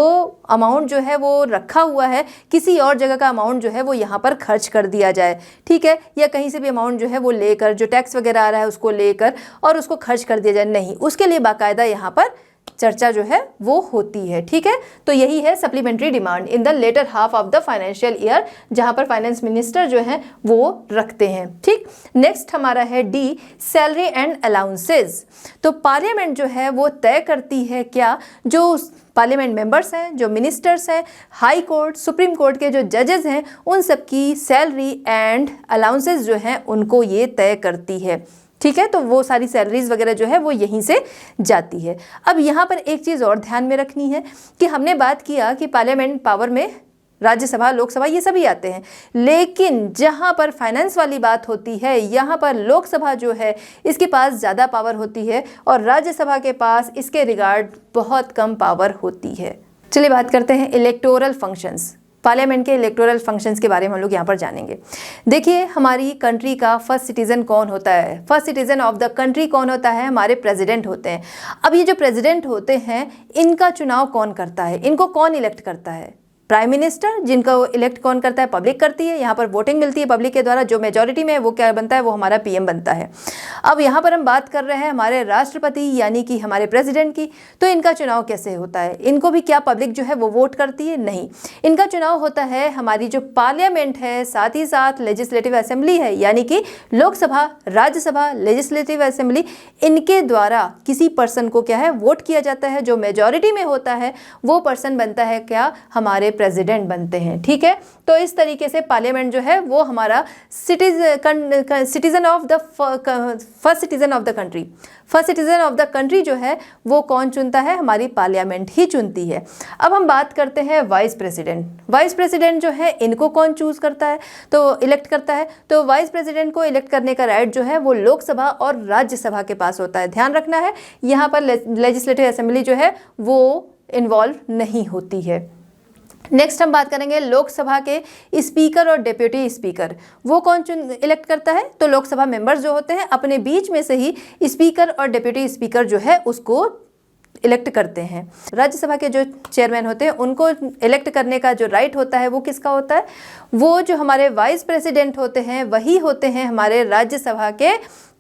अमाउंट जो है वो रखा हुआ है किसी और जगह का अमाउंट जो है वो यहाँ पर खर्च कर दिया जाए। ठीक है, या कहीं से भी अमाउंट जो है वो लेकर, जो टैक्स वगैरह आ रहा है उसको लेकर और उसको खर्च कर दिया जाए, नहीं, उसके लिए बाकायदा यहाँ पर चर्चा जो है वो होती है। ठीक है, तो यही है supplementary demand in the latter half of the financial year, जहां पर फाइनेंस मिनिस्टर जो है वो रखते हैं। ठीक, नेक्स्ट हमारा है डी, सैलरी एंड अलाउंसेस। तो पार्लियामेंट जो है वो तय करती है क्या, जो पार्लियामेंट मेंबर्स हैं, जो मिनिस्टर्स हैं, हाई कोर्ट, सुप्रीम कोर्ट के जो जजेस हैं, उन सब की सैलरी एंड अलाउंसेस जो हैं उनको ये तय करती है। ठीक है, तो वो सारी सैलरीज वगैरह जो है वो यहीं से जाती है। अब यहाँ पर एक चीज़ और ध्यान में रखनी है कि हमने बात किया कि पार्लियामेंट पावर में राज्यसभा, लोकसभा ये सभी आते हैं, लेकिन जहाँ पर फाइनेंस वाली बात होती है यहाँ पर लोकसभा जो है इसके पास ज़्यादा पावर होती है और राज्यसभा के पास इसके रिगार्ड बहुत कम पावर होती है। चलिए बात करते हैं इलेक्टोरल फंक्शंस। पार्लियामेंट के इलेक्टोरल फंक्शंस के बारे में हम लोग यहाँ पर जानेंगे। देखिए, हमारी कंट्री का फर्स्ट सिटीजन कौन होता है, first citizen of the country कौन होता है, हमारे प्रेसिडेंट होते हैं। अब ये जो प्रेसिडेंट होते हैं इनका चुनाव कौन करता है, इनको कौन इलेक्ट करता है, प्राइम मिनिस्टर, जिनका वो इलेक्ट कौन करता है, पब्लिक करती है। यहाँ पर वोटिंग मिलती है पब्लिक के द्वारा, जो मेजॉरिटी में है वो क्या बनता है, वो हमारा पीएम बनता है। अब यहाँ पर हम बात कर रहे हैं हमारे राष्ट्रपति यानी कि हमारे प्रेसिडेंट की, तो इनका चुनाव कैसे होता है, इनको भी क्या पब्लिक जो है वो वोट करती है, नहीं, इनका चुनाव होता है हमारी जो पार्लियामेंट है, साथ ही साथ लेजिस्लेटिव असेंबली है, यानी कि लोकसभा, राज्यसभा, लेजिस्लेटिव असेंबली, इनके द्वारा किसी पर्सन को क्या है वोट किया जाता है। जो मेजॉरिटी में होता है वो पर्सन बनता है क्या, हमारे प्रेसिडेंट बनते हैं। ठीक है, तो इस तरीके से पार्लियामेंट जो है वो हमारा citizen of the first citizen of the country, first citizen of the country जो है वो कौन चुनता है, हमारी पार्लियामेंट ही चुनती है। अब हम बात करते हैं वाइस प्रेसिडेंट। वाइस प्रेसिडेंट जो है इनको कौन चूज करता है, तो इलेक्ट करता है। तो वाइस प्रेसिडेंट को इलेक्ट करने का राइट जो है वो लोकसभा और राज्यसभा के पास होता है। ध्यान रखना है, यहाँ पर लेजिस्लेटिव असेंबली जो है वो इन्वॉल्व नहीं होती है। नेक्स्ट हम बात करेंगे लोकसभा के स्पीकर और डेप्यूटी स्पीकर, वो कौन इलेक्ट करता है, तो लोकसभा मेंबर्स जो होते हैं अपने बीच में से ही स्पीकर और डेप्यूटी स्पीकर जो है उसको इलेक्ट करते हैं। राज्यसभा के जो चेयरमैन होते हैं उनको इलेक्ट करने का जो राइट होता है वो किसका होता है, वो जो हमारे वाइस प्रेसिडेंट होते हैं वही होते हैं हमारे राज्यसभा के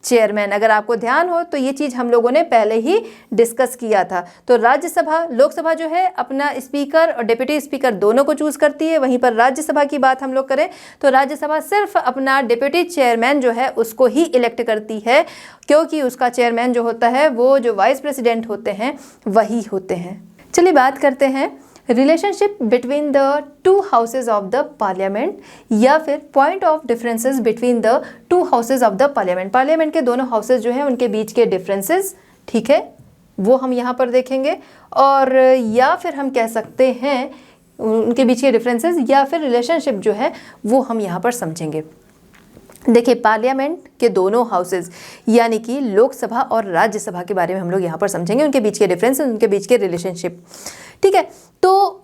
चेयरमैन। अगर आपको ध्यान हो तो ये चीज़ हम लोगों ने पहले ही डिस्कस किया था। तो राज्यसभा, लोकसभा जो है अपना स्पीकर और डिप्टी स्पीकर दोनों को चूज करती है। वहीं पर राज्यसभा की बात हम लोग करें तो राज्यसभा सिर्फ अपना डिप्टी चेयरमैन जो है उसको ही इलेक्ट करती है, क्योंकि उसका चेयरमैन जो होता है वो जो वाइस प्रेसिडेंट होते हैं वही होते हैं। चलिए बात करते हैं relationship between the two houses of the parliament, या फिर point of differences between the two houses of the parliament. Parliament के दोनों हाउसेज जो हैं उनके बीच के डिफरेंसेस, ठीक है, वो हम यहाँ पर देखेंगे। और या फिर हम कह सकते हैं उनके बीच के डिफरेंसेस या फिर रिलेशनशिप जो है वो हम यहाँ पर समझेंगे। देखिए, पार्लियामेंट के दोनों हाउसेज यानी कि लोकसभा और राज्यसभा के बारे में हम लोग यहाँ पर समझेंगे, उनके बीच के डिफरेंसेस, उनके बीच के रिलेशनशिप, ठीक है। तो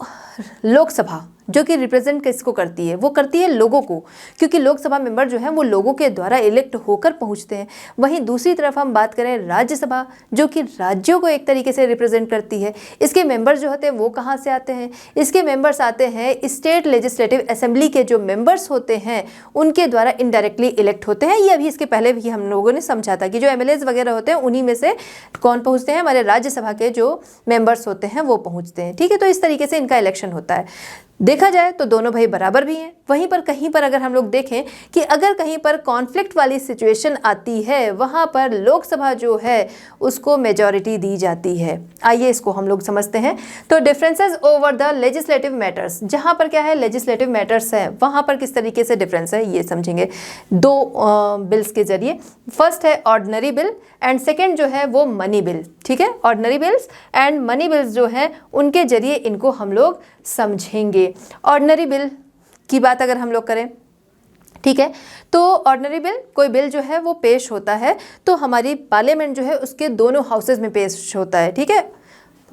लोकसभा जो कि रिप्रेजेंट किसको करती है, वो करती है लोगों को, क्योंकि लोकसभा मेंबर जो है वो लोगों के द्वारा इलेक्ट होकर पहुंचते हैं। वहीं दूसरी तरफ हम बात करें राज्यसभा, जो कि राज्यों को एक तरीके से रिप्रेजेंट करती है। इसके मेंबर्स जो होते हैं वो कहाँ से आते हैं, इसके मेंबर्स आते हैं स्टेट लेजिस्लेटिव असेंबली के जो मेंबर्स होते हैं उनके द्वारा इनडायरेक्टली इलेक्ट होते हैं। ये अभी इसके पहले भी हम लोगों ने समझा था कि जो एमएलएज वगैरह होते हैं उन्हीं में से कौन पहुँचते हैं, हमारे राज्यसभा के जो मेंबर्स होते हैं वो पहुँचते हैं, ठीक है। तो इस तरीके से इनका इलेक्शन होता है। देखा जाए तो दोनों भाई बराबर भी हैं। वहीं पर कहीं पर अगर हम लोग देखें कि अगर कहीं पर कॉन्फ्लिक्ट वाली सिचुएशन आती है, वहां पर लोकसभा जो है उसको मेजॉरिटी दी जाती है। आइए इसको हम लोग समझते हैं। तो differences over the legislative matters, जहां पर क्या है लेजिस्लेटिव मैटर्स है वहां पर किस तरीके से डिफरेंस है ये समझेंगे दो बिल्स के जरिए। फर्स्ट है ऑर्डिनरी बिल एंड सेकेंड जो है वो मनी बिल, ठीक है। Ordinary bills and money bills जो है उनके जरिए इनको हम लोग समझेंगे। ऑर्डिनरी बिल की बात अगर हम लोग करें, ठीक है, तो ऑर्डिनरी बिल कोई बिल जो है वो पेश होता है तो हमारी पार्लियामेंट जो है उसके दोनों हाउसेज में पेश होता है, ठीक है।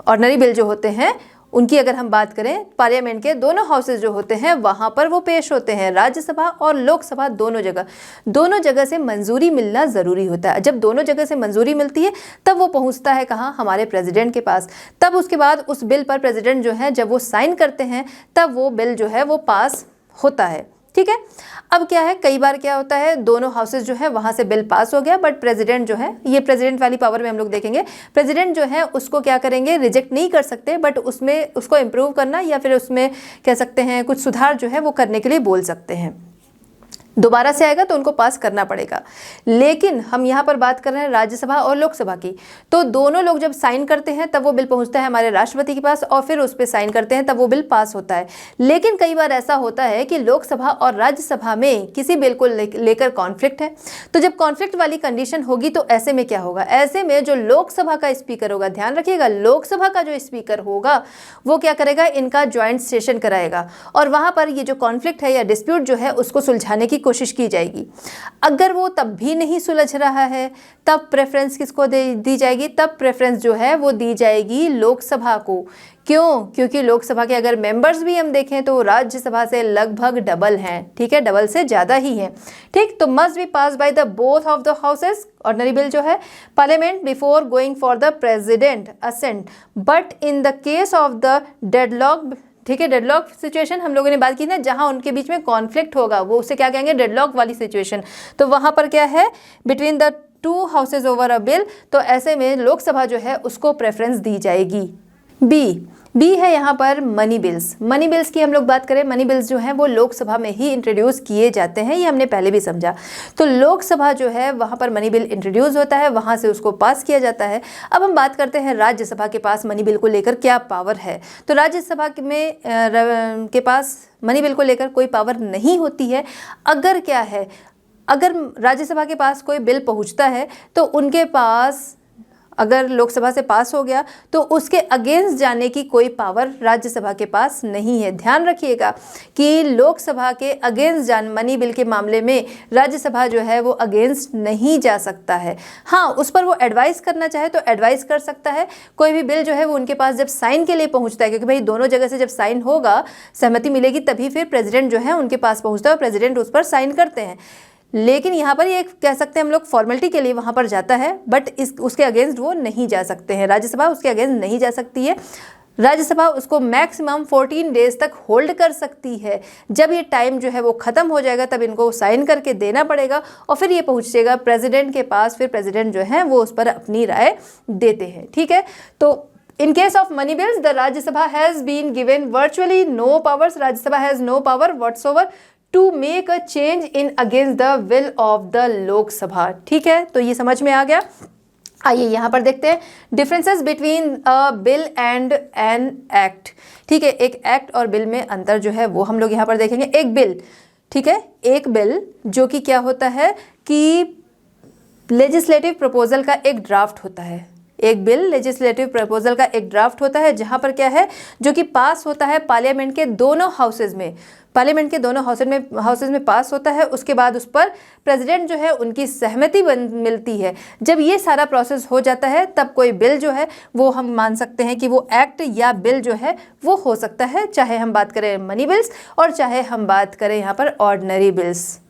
ऑर्डिनरी बिल जो होते हैं उनकी अगर हम बात करें, पार्लियामेंट के दोनों हाउसेज जो होते हैं वहां पर वो पेश होते हैं। राज्यसभा और लोकसभा दोनों जगह से मंजूरी मिलना ज़रूरी होता है। जब दोनों जगह से मंजूरी मिलती है तब वो पहुंचता है कहाँ, हमारे प्रेसिडेंट के पास। तब उसके बाद उस बिल पर प्रेसिडेंट जो है जब वो साइन करते हैं तब वो बिल जो है वो पास होता है, ठीक है। अब क्या है, कई बार क्या होता है दोनों हाउसेज जो है वहां से बिल पास हो गया, बट प्रेसिडेंट जो है, ये प्रेसिडेंट वाली पावर में हम लोग देखेंगे, प्रेसिडेंट जो है उसको क्या करेंगे, रिजेक्ट नहीं कर सकते, बट उसमें उसको इम्प्रूव करना या फिर उसमें कह सकते हैं कुछ सुधार जो है वो करने के लिए बोल सकते हैं। दोबारा से आएगा तो उनको पास करना पड़ेगा। लेकिन हम यहाँ पर बात कर रहे हैं राज्यसभा और लोकसभा की, तो दोनों लोग जब साइन करते हैं तब वो बिल पहुँचता है हमारे राष्ट्रपति के पास और फिर उस पर साइन करते हैं तब वो बिल पास होता है। लेकिन कई बार ऐसा होता है कि लोकसभा और राज्यसभा में किसी बिल को लेकर कॉन्फ्लिक्ट है। तो जब कॉन्फ्लिक्ट वाली कंडीशन होगी तो ऐसे में क्या होगा, ऐसे में जो लोकसभा का स्पीकर होगा, ध्यान रखिएगा, लोकसभा का जो स्पीकर होगा वो क्या करेगा, इनका ज्वाइंट सेशन कराएगा और वहाँ पर ये जो कॉन्फ्लिक्ट है या डिस्प्यूट जो है उसको सुलझाने की कोशिश की जाएगी। अगर वो तब भी नहीं सुलझ रहा है तब प्रेफरेंस किसको दी जाएगी, तब प्रेफरेंस जो है वो दी जाएगी लोकसभा को। क्यों, क्योंकि लोकसभा के अगर मेंबर्स भी हम देखें तो राज्यसभा से लगभग डबल हैं, ठीक है, डबल से ज़्यादा ही है, ठीक। तो must be pass by the both of the houses, ordinary bill जो है, parliament before going for the president assent, but in the case of the deadlock, ठीक है, डेडलॉक सिचुएशन हम लोगों ने बात की ना, जहां उनके बीच में कॉन्फ्लिक्ट होगा वो उसे क्या कहेंगे, डेडलॉक वाली सिचुएशन। तो वहां पर क्या है, between the two houses over a bill, तो ऐसे में लोकसभा जो है उसको प्रेफरेंस दी जाएगी। बी है यहाँ पर मनी बिल्स। मनी बिल्स की हम लोग बात करें, मनी बिल्स जो हैं वो लोकसभा में ही इंट्रोड्यूस किए जाते हैं, ये हमने पहले भी समझा। तो लोकसभा जो है वहाँ पर मनी बिल इंट्रोड्यूस होता है, वहाँ से उसको पास किया जाता है। अब हम बात करते हैं राज्यसभा के पास मनी बिल को लेकर क्या पावर है। तो राज्यसभा के पास मनी बिल को लेकर कोई पावर नहीं होती है। अगर क्या है, अगर राज्यसभा के पास कोई बिल पहुँचता है तो उनके पास, अगर लोकसभा से पास हो गया तो उसके अगेंस्ट जाने की कोई पावर राज्यसभा के पास नहीं है। ध्यान रखिएगा कि लोकसभा के अगेंस्ट मनी बिल के मामले में राज्यसभा जो है वो अगेंस्ट नहीं जा सकता है। हाँ, उस पर वो एडवाइस करना चाहे तो एडवाइस कर सकता है। कोई भी बिल जो है वो उनके पास जब साइन के लिए पहुंचता है, क्योंकि भाई दोनों जगह से जब साइन होगा, सहमति मिलेगी, तभी फिर प्रेसिडेंट जो है उनके पास पहुँचता है और प्रेसिडेंट उस पर साइन करते हैं। लेकिन यहाँ पर ये कह सकते हैं हम लोग फॉर्मेलिटी के लिए वहाँ पर जाता है, बट उसके अगेंस्ट वो नहीं जा सकते हैं, राज्यसभा उसके अगेंस्ट नहीं जा सकती है। राज्यसभा उसको मैक्सिमम 14 डेज तक होल्ड कर सकती है। जब ये टाइम जो है वो ख़त्म हो जाएगा तब इनको साइन करके देना पड़ेगा और फिर ये पहुँचेगा प्रेसिडेंट के पास, फिर प्रेसिडेंट जो है वो उस पर अपनी राय देते हैं। ठीक है, तो in case of money bills, the Rajya Sabha has been given virtually no powers. Rajya Sabha has no power whatsoever to make a change in against the will of the Lok Sabha. ठीक है, तो ये समझ में आ गया। आइए यहाँ पर देखते हैं differences between a bill and an act. ठीक है, एक एक्ट और बिल में अंतर जो है वो हम लोग यहाँ पर देखेंगे। एक बिल, ठीक है, एक बिल जो कि क्या होता है कि लेजिस्लेटिव प्रपोजल का एक ड्राफ्ट होता है। एक बिल लेजिस्लेटिव प्रपोजल का एक ड्राफ्ट होता है जहां पर क्या है, जो कि पास होता है पार्लियामेंट के दोनों हाउसेज में, पार्लियामेंट के दोनों हाउसेज में पास होता है। उसके बाद उस पर प्रेसिडेंट जो है उनकी सहमति मिलती है। जब ये सारा प्रोसेस हो जाता है तब कोई बिल जो है वो हम मान सकते हैं कि वो एक्ट या बिल जो है वो हो सकता है, चाहे हम बात करें मनी बिल्स और चाहे हम बात करें यहाँ पर ऑर्डिनरी बिल्स।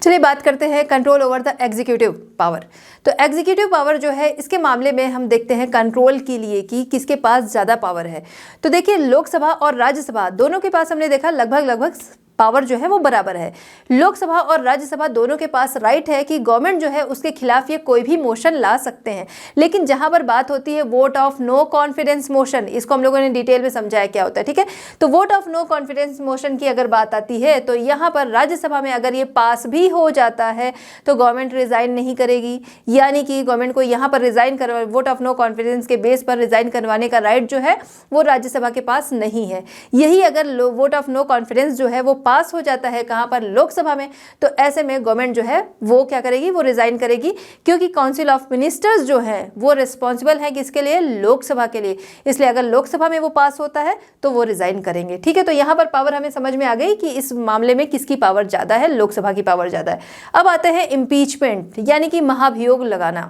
चलिए बात करते हैं control over the executive power. तो एग्जीक्यूटिव पावर जो है इसके मामले में हम देखते हैं कंट्रोल के लिए कि किसके पास ज़्यादा पावर है। तो देखिए लोकसभा और राज्यसभा दोनों के पास हमने देखा लगभग पावर जो है वो बराबर है। लोकसभा और राज्यसभा दोनों के पास राइट है कि गवर्नमेंट जो है उसके खिलाफ ये कोई भी मोशन ला सकते हैं, लेकिन जहां पर बात होती है vote of no confidence motion, इसको हम लोगों ने डिटेल में समझाया क्या होता है। ठीक है, तो vote of no confidence motion की अगर बात आती है तो यहाँ पर राज्यसभा में अगर ये पास भी हो जाता है तो गवर्नमेंट रिजाइन नहीं करेगी, यानी कि गवर्नमेंट को यहाँ पर रिजाइन कर वोट ऑफ नो कॉन्फिडेंस के बेस पर रिजाइन करवाने का राइट जो है वो राज्यसभा के पास नहीं है। यही अगर वोट ऑफ नो कॉन्फिडेंस जो है वो पास हो जाता है कहां पर, लोकसभा में, तो ऐसे में गवर्नमेंट जो है वो क्या करेगी, वो रिजाइन करेगी, क्योंकि काउंसिल ऑफ मिनिस्टर्स जो है वो रिस्पॉन्सिबल है किसके लिए, लोकसभा के लिए। इसलिए अगर लोकसभा में वो पास होता है तो वो रिजाइन करेंगे। ठीक है, तो यहां पर पावर हमें समझ में आ गई कि इस मामले में किसकी पावर ज्यादा है, लोकसभा की पावर ज्यादा है। अब आते हैं इम्पीचमेंट यानी कि महाभियोग लगाना।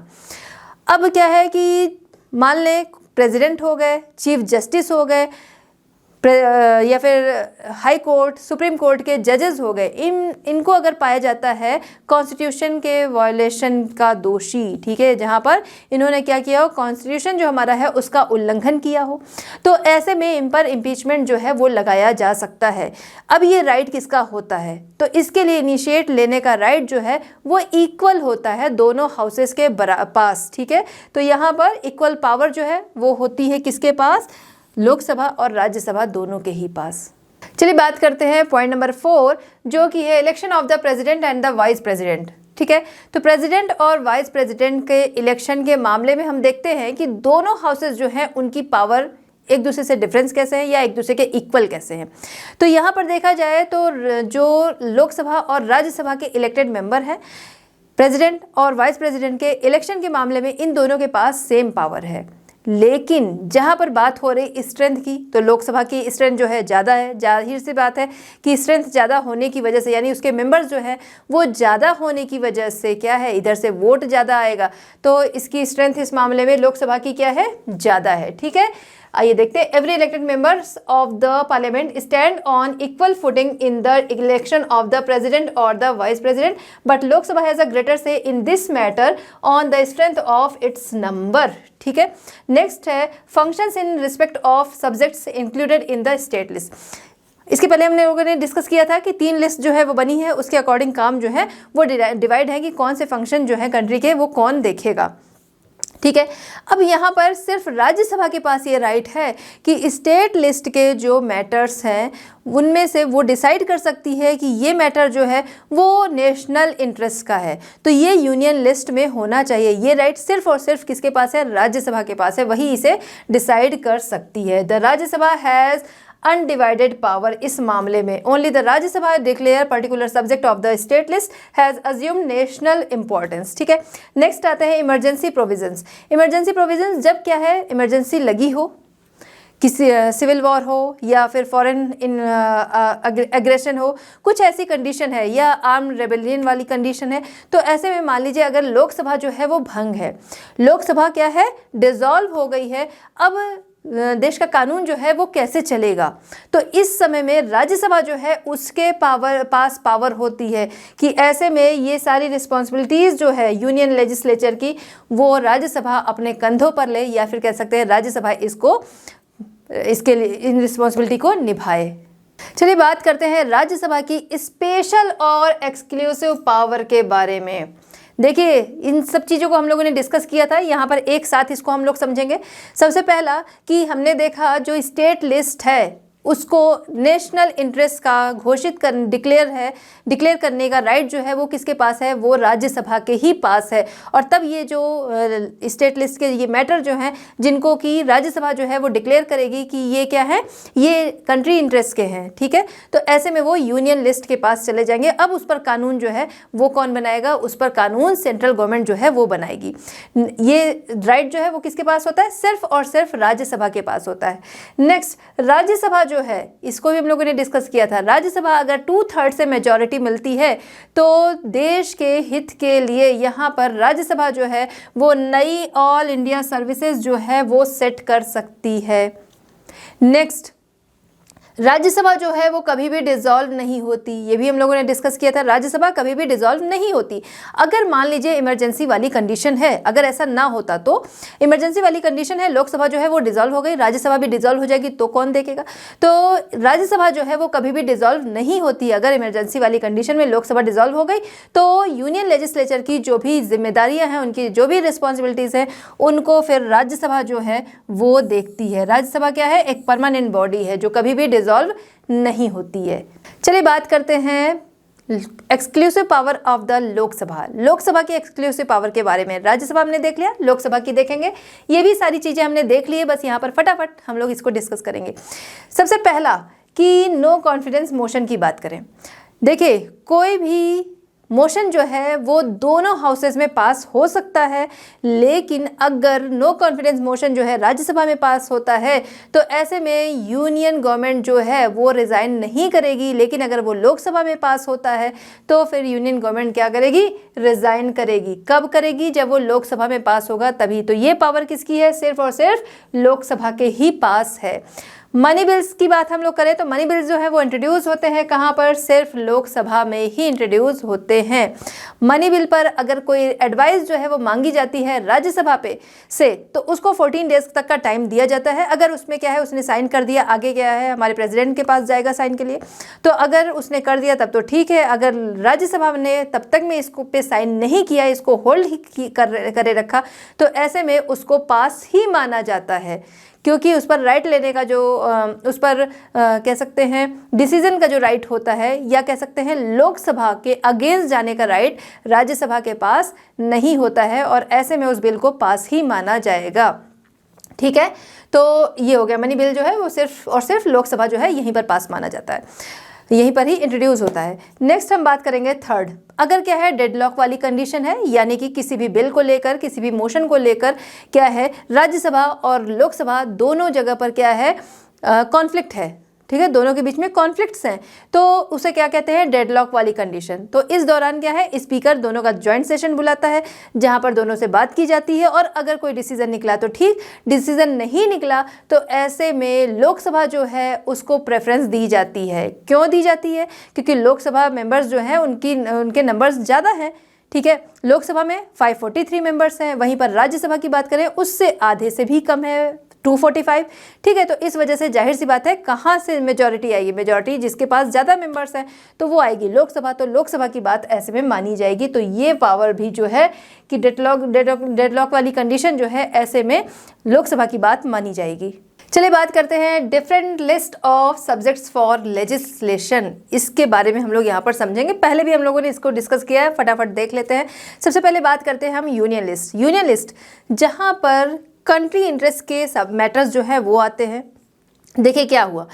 अब क्या है कि मान लें प्रेसिडेंट हो गए, चीफ जस्टिस हो गए या फिर हाई कोर्ट, सुप्रीम कोर्ट के जजेस हो गए, इनको अगर पाया जाता है कॉन्स्टिट्यूशन के वायलेशन का दोषी, ठीक है, जहां पर इन्होंने क्या किया हो, कॉन्स्टिट्यूशन जो हमारा है उसका उल्लंघन किया हो, तो ऐसे में इन पर इम्पीचमेंट जो है वो लगाया जा सकता है। अब ये राइट किसका होता है, तो इसके लिए इनिशिएट लेने का राइट जो है वो इक्वल होता है दोनों हाउसेस के पास। ठीक है, तो यहाँ पर इक्वल पावर जो है वो होती है किसके पास, लोकसभा और राज्यसभा दोनों के ही पास। चलिए बात करते हैं पॉइंट नंबर 4 जो कि है election of the president and the vice president. ठीक है, तो प्रेसिडेंट और वाइस प्रेसिडेंट के इलेक्शन के मामले में हम देखते हैं कि दोनों हाउसेस जो हैं उनकी पावर एक दूसरे से डिफरेंस कैसे हैं या एक दूसरे के इक्वल कैसे हैं। तो यहाँ पर देखा जाए तो जो लोकसभा और राज्यसभा के इलेक्टेड मेंबर हैं, प्रेसिडेंट और वाइस प्रेसिडेंट के इलेक्शन के मामले में इन दोनों के पास सेम पावर है, लेकिन जहां पर बात हो रही स्ट्रेंथ की तो लोकसभा की स्ट्रेंथ जो है ज़्यादा है। जाहिर सी बात है कि स्ट्रेंथ ज़्यादा होने की वजह से, यानी उसके मेंबर्स जो है वो ज़्यादा होने की वजह से क्या है, इधर से वोट ज़्यादा आएगा, तो इसकी स्ट्रेंथ इस मामले में लोकसभा की क्या है, ज़्यादा है। ठीक है, आइए देखते हैं। Every elected members of the parliament stand on equal footing in the election of the president और the vice president, but Lok Sabha has a greater say in this matter on the strength of its number. ठीक है, next है functions in respect of subjects included in the state list. इसके पहले हमने लोगों ने discuss किया था कि 3 लिस्ट जो है वो बनी है, उसके अकॉर्डिंग काम जो है वो डिवाइड है कि कौन से फंक्शन जो है कंट्री के वो कौन देखेगा। ठीक है, अब यहाँ पर सिर्फ राज्यसभा के पास ये राइट है कि स्टेट लिस्ट के जो मैटर्स हैं उनमें से वो डिसाइड कर सकती है कि ये मैटर जो है वो नेशनल इंटरेस्ट का है, तो ये यूनियन लिस्ट में होना चाहिए। ये राइट सिर्फ और सिर्फ किसके पास है, राज्यसभा के पास है, वही इसे डिसाइड कर सकती है। The Rajya Sabha has undivided power इस मामले में। Only the Rajya Sabha declare particular subject of the state list has assume national importance. ठीक है, नेक्स्ट आते हैं इमरजेंसी प्रोविजंस। इमरजेंसी प्रोविजंस जब क्या है, इमरजेंसी लगी हो, किसी सिविल वॉर हो या फिर फॉरेन एग्रेशन हो, कुछ ऐसी कंडीशन है या आर्म रेबेलियन वाली कंडीशन है, तो ऐसे में मान लीजिए अगर लोकसभा जो है वो भंग है, लोकसभा क्या है, डिसॉल्व हो गई है, अब देश का कानून जो है वो कैसे चलेगा, तो इस समय में राज्यसभा जो है उसके पास पावर होती है कि ऐसे में ये सारी रिस्पॉन्सिबिलिटीज़ जो है यूनियन लेजिस्लेचर की वो राज्यसभा अपने कंधों पर ले, या फिर कह सकते हैं राज्यसभा इसको इसके लिए इन रिस्पॉन्सिबिलिटी को निभाए। चलिए बात करते हैं राज्यसभा की स्पेशल और एक्सक्लूसिव पावर के बारे में। देखिए इन सब चीज़ों को हम लोगों ने डिस्कस किया था, यहाँ पर एक साथ इसको हम लोग समझेंगे। सबसे पहला कि हमने देखा जो स्टेट लिस्ट है उसको नेशनल इंटरेस्ट का घोषित कर डिक्लेयर करने का राइट जो है वो किसके पास है, वो राज्यसभा के ही पास है। और तब ये जो स्टेट लिस्ट के ये मैटर जो हैं जिनको कि राज्यसभा जो है वो डिक्लेयर करेगी कि ये क्या है, ये कंट्री इंटरेस्ट के हैं, ठीक है। तो ऐसे में वो यूनियन लिस्ट के पास चले जाएंगे। अब उस पर कानून जो है वो कौन बनाएगा, उस पर कानून सेंट्रल गवर्नमेंट जो है वो बनाएगी। ये राइट जो है वो किसके पास होता है, सिर्फ और सिर्फ राज्यसभा के पास होता है। नेक्स्ट, राज्यसभा जो है इसको भी हम लोगों ने डिस्कस किया था। राज्यसभा अगर 2/3 से मेजॉरिटी मिलती है तो देश के हित के लिए यहाँ पर राज्यसभा जो है वो नई ऑल इंडिया सर्विसेज जो है वो सेट कर सकती है। नेक्स्ट, राज्यसभा जो है वो कभी भी डिसॉल्व नहीं होती, ये भी हम लोगों ने डिस्कस किया था। राज्यसभा कभी भी डिसॉल्व नहीं होती। अगर मान लीजिए इमरजेंसी वाली कंडीशन है, अगर ऐसा ना होता तो इमरजेंसी वाली कंडीशन है, लोकसभा जो है वो डिसॉल्व हो गई, राज्यसभा भी डिसॉल्व हो जाएगी, तो कौन देखेगा। तो राज्यसभा जो है वो कभी भी डिसॉल्व नहीं होती। अगर इमरजेंसी वाली कंडीशन में लोकसभा डिसॉल्व हो गई तो यूनियन लेजिस्लेचर की जो भी जिम्मेदारियाँ हैं, उनकी जो भी रिस्पॉन्सिबिलिटीज़ हैं, उनको फिर राज्यसभा जो है वो देखती है। राज्यसभा क्या है, एक परमानेंट बॉडी है जो कभी भी डिसॉल्व नहीं होती है। चलिए बात करते हैं exclusive power of the Lok Sabha. Lok Sabha की एक्सक्लूसिव पावर के बारे में राज्यसभा हमने देख लिया, लोकसभा की देखेंगे। ये भी सारी चीजें हमने देख ली है, बस यहाँ पर फटाफट हम लोग इसको डिस्कस करेंगे। सबसे पहला कि नो कॉन्फिडेंस मोशन की बात करें। देखिए कोई भी मोशन जो है वो दोनों हाउसेस में पास हो सकता है, लेकिन अगर नो कॉन्फिडेंस मोशन जो है राज्यसभा में पास होता है तो ऐसे में यूनियन गवर्नमेंट जो है वो रिज़ाइन नहीं करेगी। लेकिन अगर वो लोकसभा में पास होता है तो फिर यूनियन गवर्नमेंट क्या करेगी, रिज़ाइन करेगी। कब करेगी, जब वो लोकसभा में पास होगा तभी। तो ये पावर किसकी है, सिर्फ और सिर्फ लोकसभा के ही पास है। मनी बिल्स की बात हम लोग करें तो मनी बिल्स जो है वो इंट्रोड्यूस होते हैं कहाँ पर, सिर्फ लोकसभा में ही इंट्रोड्यूस होते हैं। मनी बिल पर अगर कोई एडवाइस जो है वो मांगी जाती है राज्यसभा पे से तो उसको 14 डेज तक का टाइम दिया जाता है। अगर उसमें क्या है उसने साइन कर दिया, आगे क्या है हमारे प्रेसिडेंट के पास जाएगा साइन के लिए, तो अगर उसने कर दिया तब तो ठीक है। अगर राज्यसभा ने तब तक में इसको पे साइन नहीं किया, इसको होल्ड ही करे रखा, तो ऐसे में उसको पास ही माना जाता है, क्योंकि उस पर राइट लेने का जो उस पर कह सकते हैं डिसीजन का जो राइट होता है, या कह सकते हैं लोकसभा के अगेंस्ट जाने का राइट राज्यसभा के पास नहीं होता है, और ऐसे में उस बिल को पास ही माना जाएगा। ठीक है, तो ये हो गया। मनी बिल जो है वो सिर्फ और सिर्फ लोकसभा जो है यहीं पर पास माना जाता है, यहीं पर ही इंट्रोड्यूस होता है। नेक्स्ट हम बात करेंगे थर्ड, अगर क्या है डेडलॉक वाली कंडीशन है, यानी कि किसी भी बिल को लेकर, किसी भी मोशन को लेकर क्या है राज्यसभा और लोकसभा दोनों जगह पर क्या है कॉन्फ्लिक्ट है, ठीक है, दोनों के बीच में कॉन्फ्लिक्ट्स हैं, तो उसे क्या कहते हैं, डेडलॉक वाली कंडीशन। तो इस दौरान क्या है स्पीकर दोनों का जॉइंट सेशन बुलाता है जहां पर दोनों से बात की जाती है, और अगर कोई डिसीजन निकला तो ठीक, डिसीजन नहीं निकला तो ऐसे में लोकसभा जो है उसको प्रेफरेंस दी जाती है। क्यों दी जाती है, क्योंकि लोकसभा मेंबर्स जो हैं उनके नंबर्स ज़्यादा हैं। ठीक है, लोकसभा में 543 मेंबर्स हैं, वहीं पर राज्यसभा की बात करें उससे आधे से भी कम है, 245। ठीक है, तो इस वजह से जाहिर सी बात है कहाँ से मेजॉरिटी आएगी, मेजॉरिटी जिसके पास ज़्यादा मेंबर्स हैं तो वो आएगी लोकसभा, तो लोकसभा की बात ऐसे में मानी जाएगी। तो ये पावर भी जो है कि डेडलॉक वाली कंडीशन जो है ऐसे में लोकसभा की बात मानी जाएगी। चलिए बात करते हैं different list of subjects for legislation, इसके बारे में हम लोग यहाँ पर समझेंगे। पहले भी हम लोगों ने इसको डिस्कस किया है, फटाफट देख लेते हैं। सबसे पहले बात करते हैं हम यूनियन लिस्ट। यूनियन लिस्ट जहाँ पर कंट्री इंटरेस्ट के सब मैटर्स जो है वो आते हैं। देखिए क्या हुआ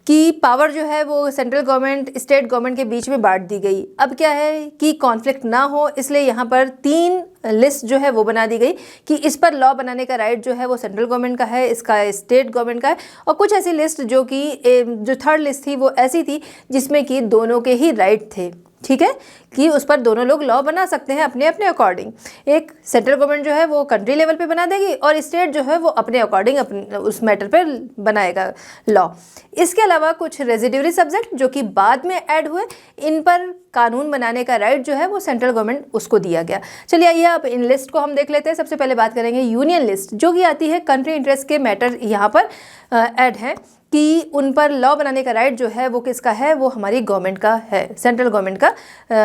कि पावर जो है वो सेंट्रल गवर्नमेंट स्टेट गवर्नमेंट के बीच में बांट दी गई। अब क्या है कि कॉन्फ्लिक्ट ना हो, इसलिए यहाँ पर 3 लिस्ट जो है वो बना दी गई कि इस पर लॉ बनाने का राइट जो है वो सेंट्रल गवर्नमेंट का है, इसका स्टेट गवर्नमेंट का है, और कुछ ऐसी लिस्ट जो कि जो थर्ड लिस्ट थी वो ऐसी थी जिसमें कि दोनों के ही राइट थे। ठीक है, कि उस पर दोनों लोग लॉ बना सकते हैं अपने अपने अकॉर्डिंग। एक सेंट्रल गवर्नमेंट जो है वो कंट्री लेवल पे बना देगी और स्टेट जो है वो अपने अकॉर्डिंग अपने उस मैटर पे बनाएगा लॉ। इसके अलावा कुछ रेजिड्यूरी सब्जेक्ट जो कि बाद में ऐड हुए, इन पर कानून बनाने का राइट जो है वो सेंट्रल गवर्नमेंट उसको दिया गया। चलिए आइए अब इन लिस्ट को हम देख लेते हैं। सबसे पहले बात करेंगे यूनियन लिस्ट, जो कि आती है कंट्री इंटरेस्ट के मैटर यहाँ पर ऐड है कि उन पर लॉ बनाने का राइट जो है वो किसका है, वो हमारी गवर्नमेंट का है, सेंट्रल गवर्नमेंट का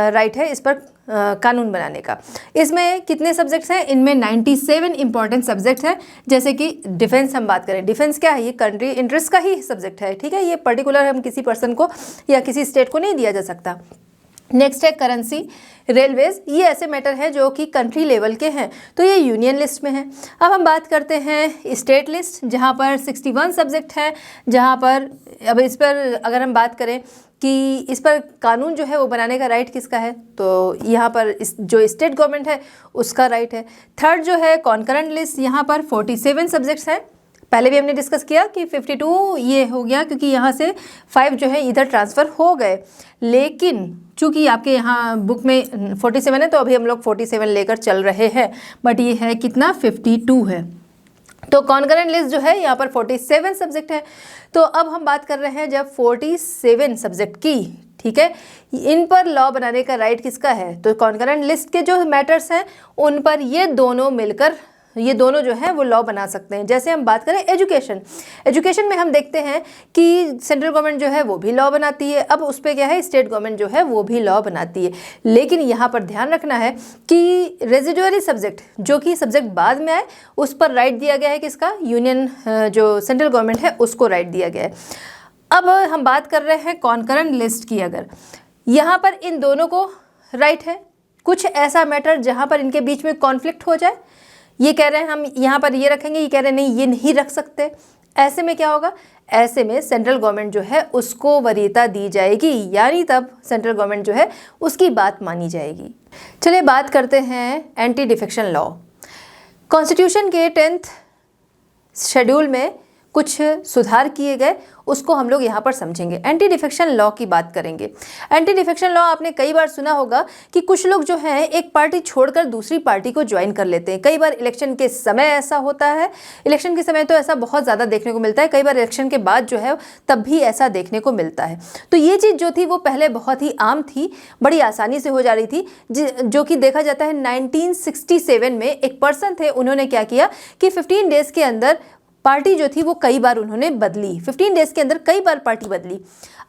राइट है इस पर कानून बनाने का। इसमें कितने सब्जेक्ट्स हैं, इनमें 97 इंपॉर्टेंट सब्जेक्ट्स हैं। जैसे कि डिफेंस हम बात करें, डिफेंस क्या है, ये कंट्री इंटरेस्ट का ही सब्जेक्ट है, ठीक है, ये पर्टिकुलर हम किसी पर्सन को या किसी स्टेट को नहीं दिया जा सकता। नेक्स्ट है करेंसी, रेलवेज, ये ऐसे मैटर है जो कि कंट्री लेवल के हैं, तो ये यूनियन लिस्ट में है। अब हम बात करते हैं स्टेट लिस्ट, जहाँ पर 61 सब्जेक्ट हैं, जहाँ पर अब इस पर अगर हम बात करें कि इस पर कानून जो है वो बनाने का राइट किसका है, तो यहाँ पर जो स्टेट गवर्नमेंट है उसका राइट है। थर्ड जो है कॉन्करेंट लिस्ट, यहाँ पर 47 सब्जेक्ट्स हैं। पहले भी हमने डिस्कस किया कि 52 ये हो गया क्योंकि यहाँ से 5 जो है इधर ट्रांसफ़र हो गए, लेकिन चूँकि आपके यहाँ बुक में 47 है तो अभी हम लोग 47 लेकर चल रहे हैं, बट ये है कितना, 52 है। तो कॉन्करेंट लिस्ट जो है यहाँ पर 47 सब्जेक्ट है। तो अब हम बात कर रहे हैं जब 47 सब्जेक्ट की, ठीक है, इन पर लॉ बनाने का राइट किसका है, तो कॉन्करेंट लिस्ट के जो मैटर्स हैं उन पर ये दोनों मिलकर, ये दोनों जो है वो लॉ बना सकते हैं। जैसे हम बात करें एजुकेशन, एजुकेशन में हम देखते हैं कि सेंट्रल गवर्नमेंट जो है वो भी लॉ बनाती है, अब उस पर क्या है, स्टेट गवर्नमेंट जो है वो भी लॉ बनाती है। लेकिन यहाँ पर ध्यान रखना है कि रेजिडुअरी सब्जेक्ट जो कि सब्जेक्ट बाद में आए उस पर राइट दिया गया है किसका, यूनियन जो सेंट्रल गवर्नमेंट है उसको राइट दिया गया है। अब हम बात कर रहे हैं कॉन्करेंट लिस्ट की, अगर यहाँ पर इन दोनों को राइट है, कुछ ऐसा मैटर जहाँ पर इनके बीच में कॉन्फ्लिक्ट हो जाए, ये कह रहे हैं हम यहाँ पर ये रखेंगे, ये कह रहे हैं नहीं ये नहीं रख सकते, ऐसे में क्या होगा, ऐसे में सेंट्रल गवर्नमेंट जो है उसको वरीयता दी जाएगी, यानी तब सेंट्रल गवर्नमेंट जो है उसकी बात मानी जाएगी। चलिए बात करते हैं एंटी डिफेक्शन लॉ। कॉन्स्टिट्यूशन के 10th शेड्यूल में कुछ सुधार किए गए, उसको हम लोग यहाँ पर समझेंगे। एंटी डिफेक्शन लॉ की बात करेंगे। एंटी डिफेक्शन लॉ आपने कई बार सुना होगा कि कुछ लोग जो हैं एक पार्टी छोड़कर दूसरी पार्टी को ज्वाइन कर लेते हैं। कई बार इलेक्शन के समय ऐसा होता है, इलेक्शन के समय तो ऐसा बहुत ज़्यादा देखने को मिलता है, कई बार इलेक्शन के बाद जो है तब भी ऐसा देखने को मिलता है। तो ये चीज़ जो थी वो पहले बहुत ही आम थी, बड़ी आसानी से हो जा रही थी, जो कि देखा जाता है 1967 में एक पर्सन थे, उन्होंने क्या किया कि 15 डेज़ के अंदर पार्टी जो थी वो कई बार उन्होंने बदली, 15 डेज़ के अंदर कई बार पार्टी बदली।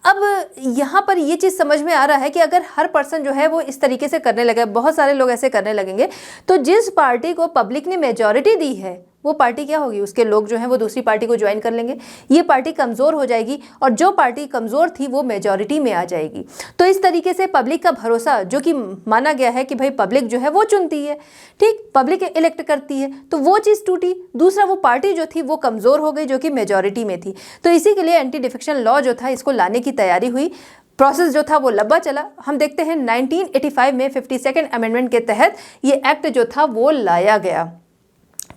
अब यहाँ पर ये चीज़ समझ में आ रहा है कि अगर हर पर्सन जो है वो इस तरीके से करने लगे, बहुत सारे लोग ऐसे करने लगेंगे, तो जिस पार्टी को पब्लिक ने मेजॉरिटी दी है वो पार्टी क्या होगी, उसके लोग जो हैं वो दूसरी पार्टी को ज्वाइन कर लेंगे, ये पार्टी कमज़ोर हो जाएगी और जो पार्टी कमज़ोर थी वो मेजॉरिटी में आ जाएगी। तो इस तरीके से पब्लिक का भरोसा, जो कि माना गया है कि भाई पब्लिक जो है वो चुनती है, ठीक, पब्लिक इलेक्ट करती है, तो वो चीज़ टूटी। दूसरा, वो पार्टी जो थी वो कमज़ोर हो गई जो कि मेजॉरिटी में थी। तो इसी के लिए एंटी डिफेक्शन लॉ जो था इसको लाने की तैयारी हुई, प्रोसेस जो था वो लंबा चला। हम देखते हैं 1985 में 52nd अमेंडमेंट के तहत ये एक्ट जो था वो लाया गया,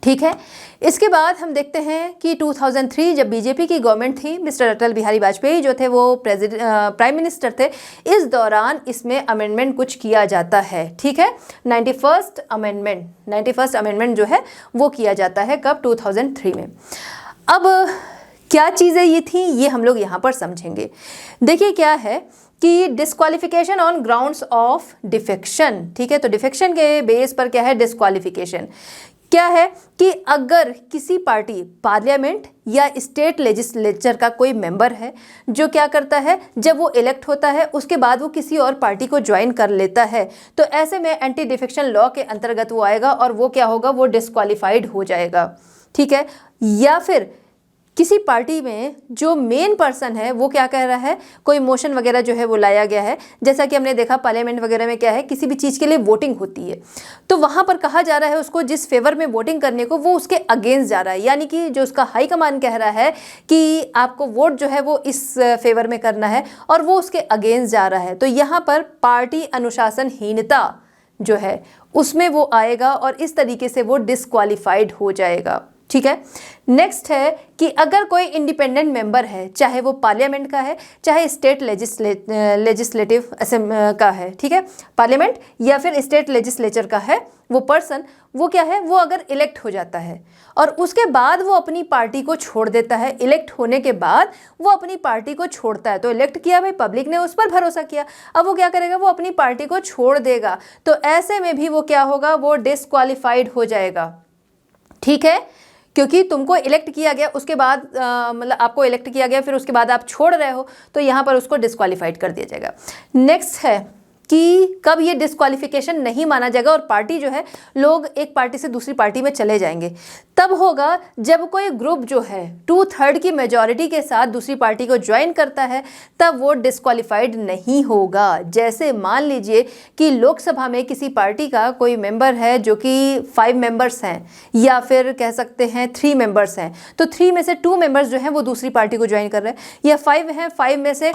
ठीक है। इसके बाद हम देखते हैं कि 2003 जब बीजेपी की गवर्नमेंट थी, मिस्टर अटल बिहारी वाजपेयी जो थे वो प्राइम मिनिस्टर थे, इस दौरान इसमें अमेंडमेंट कुछ किया जाता है, ठीक है। 91st अमेंडमेंट जो है वो किया जाता है, कब, 2003 में। अब क्या चीज़ें ये थी ये हम लोग यहाँ पर समझेंगे। देखिए क्या है कि disqualification on grounds of defection, ठीक है। तो डिफेक्शन के बेस पर क्या है, डिस्क्वालिफिकेशन क्या है कि अगर किसी पार्टी पार्लियामेंट या स्टेट लेजिस्लेचर का कोई मेंबर है जो क्या करता है, जब वो इलेक्ट होता है उसके बाद वो किसी और पार्टी को ज्वाइन कर लेता है, तो ऐसे में एंटी डिफेक्शन लॉ के अंतर्गत वो आएगा और वो क्या होगा, वो डिस्क्वालीफाइड हो जाएगा, ठीक है। या फिर किसी पार्टी में जो मेन पर्सन है वो क्या कह रहा है, कोई मोशन वगैरह जो है वो लाया गया है, जैसा कि हमने देखा पार्लियामेंट वगैरह में क्या है, किसी भी चीज़ के लिए वोटिंग होती है, तो वहाँ पर कहा जा रहा है उसको जिस फेवर में वोटिंग करने को, वो उसके अगेंस्ट जा रहा है, यानी कि जो उसका हाई कमान कह रहा है कि आपको वोट जो है वो इस फेवर में करना है और वो उसके अगेंस्ट जा रहा है, तो यहाँ पर पार्टी अनुशासनहीनता जो है उसमें वो आएगा और इस तरीके से वो डिस्क्वालीफाइड हो जाएगा, ठीक है। नेक्स्ट है कि अगर कोई इंडिपेंडेंट मेंबर है, चाहे वो पार्लियामेंट का है, चाहे स्टेट लेजिस्लेटिव का है, ठीक है, पार्लियामेंट या फिर स्टेट लेजिस्लेचर का है, वो पर्सन, वो क्या है, वो अगर इलेक्ट हो जाता है और उसके बाद वो अपनी पार्टी को छोड़ देता है, इलेक्ट होने के बाद वो अपनी पार्टी को छोड़ता है, तो इलेक्ट किया भाई, पब्लिक ने उस पर भरोसा किया, अब वो क्या करेगा, वो अपनी पार्टी को छोड़ देगा, तो ऐसे में भी वो क्या होगा, वो डिस्क्वालिफाइड हो जाएगा, ठीक है, क्योंकि तुमको इलेक्ट किया गया, उसके बाद मतलब आपको इलेक्ट किया गया, फिर उसके बाद आप छोड़ रहे हो, तो यहाँ पर उसको डिस्क्वालीफाइड कर दिया जाएगा। नेक्स्ट है कि कब ये डिस्क्वालिफिकेशन नहीं माना जाएगा और पार्टी जो है, लोग एक पार्टी से दूसरी पार्टी में चले जाएंगे, तब होगा जब कोई ग्रुप जो है 2/3 की मेजॉरिटी के साथ दूसरी पार्टी को ज्वाइन करता है, तब वो डिस्क्वालिफाइड नहीं होगा। जैसे मान लीजिए कि लोकसभा में किसी पार्टी का कोई मेंबर है जो कि 5 मेंबर्स हैं या फिर कह सकते हैं 3 मेंबर्स हैं, तो 3 में से 2 मेंबर्स जो हैं वो दूसरी पार्टी को ज्वाइन कर रहे हैं, या 5 हैं, 5 में से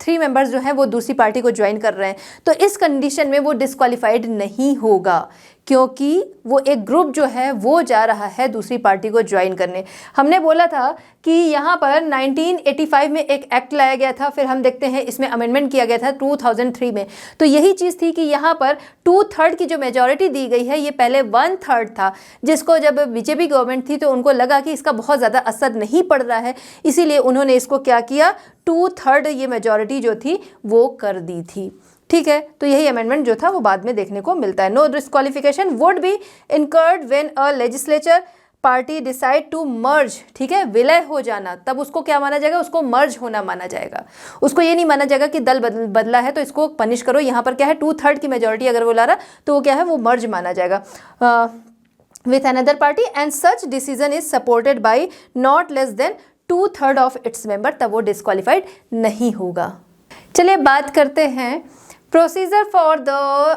3 मेंबर्स जो हैं वो दूसरी पार्टी को ज्वाइन कर रहे हैं, तो इस कंडीशन में वो डिस्क्वालिफाइड नहीं होगा, क्योंकि वो एक ग्रुप जो है वो जा रहा है दूसरी पार्टी को ज्वाइन करने। हमने बोला था कि यहाँ पर 1985 में एक एक्ट लाया गया था, फिर हम देखते हैं इसमें अमेंडमेंट किया गया था 2003 में, तो यही चीज़ थी कि यहाँ पर 2/3 की जो मेजॉरिटी दी गई है, ये पहले 1/3 था, जिसको जब बीजेपी गवर्नमेंट थी तो उनको लगा कि इसका बहुत ज़्यादा असर नहीं पड़ रहा है, इसीलिए उन्होंने इसको क्या किया, 2/3 ये मेजॉरिटी जो थी वो कर दी थी, ठीक है। तो यही अमेंडमेंट जो था वो बाद में देखने को मिलता है। No disqualification would be incurred when a legislature party decide to merge, ठीक है, विलय हो जाना, तब उसको क्या माना जाएगा, उसको मर्ज होना माना जाएगा, उसको ये नहीं माना जाएगा कि दल बदला है तो इसको पनिश करो। यहाँ पर क्या है, 2/3 की मेजॉरिटी अगर वो ला रहा तो वो क्या है, वो मर्ज माना जाएगा with another party and such decision is supported by not less than 2/3 of its member, तब वो डिस्क्वालिफाइड नहीं होगा। चलिए बात करते हैं procedure for the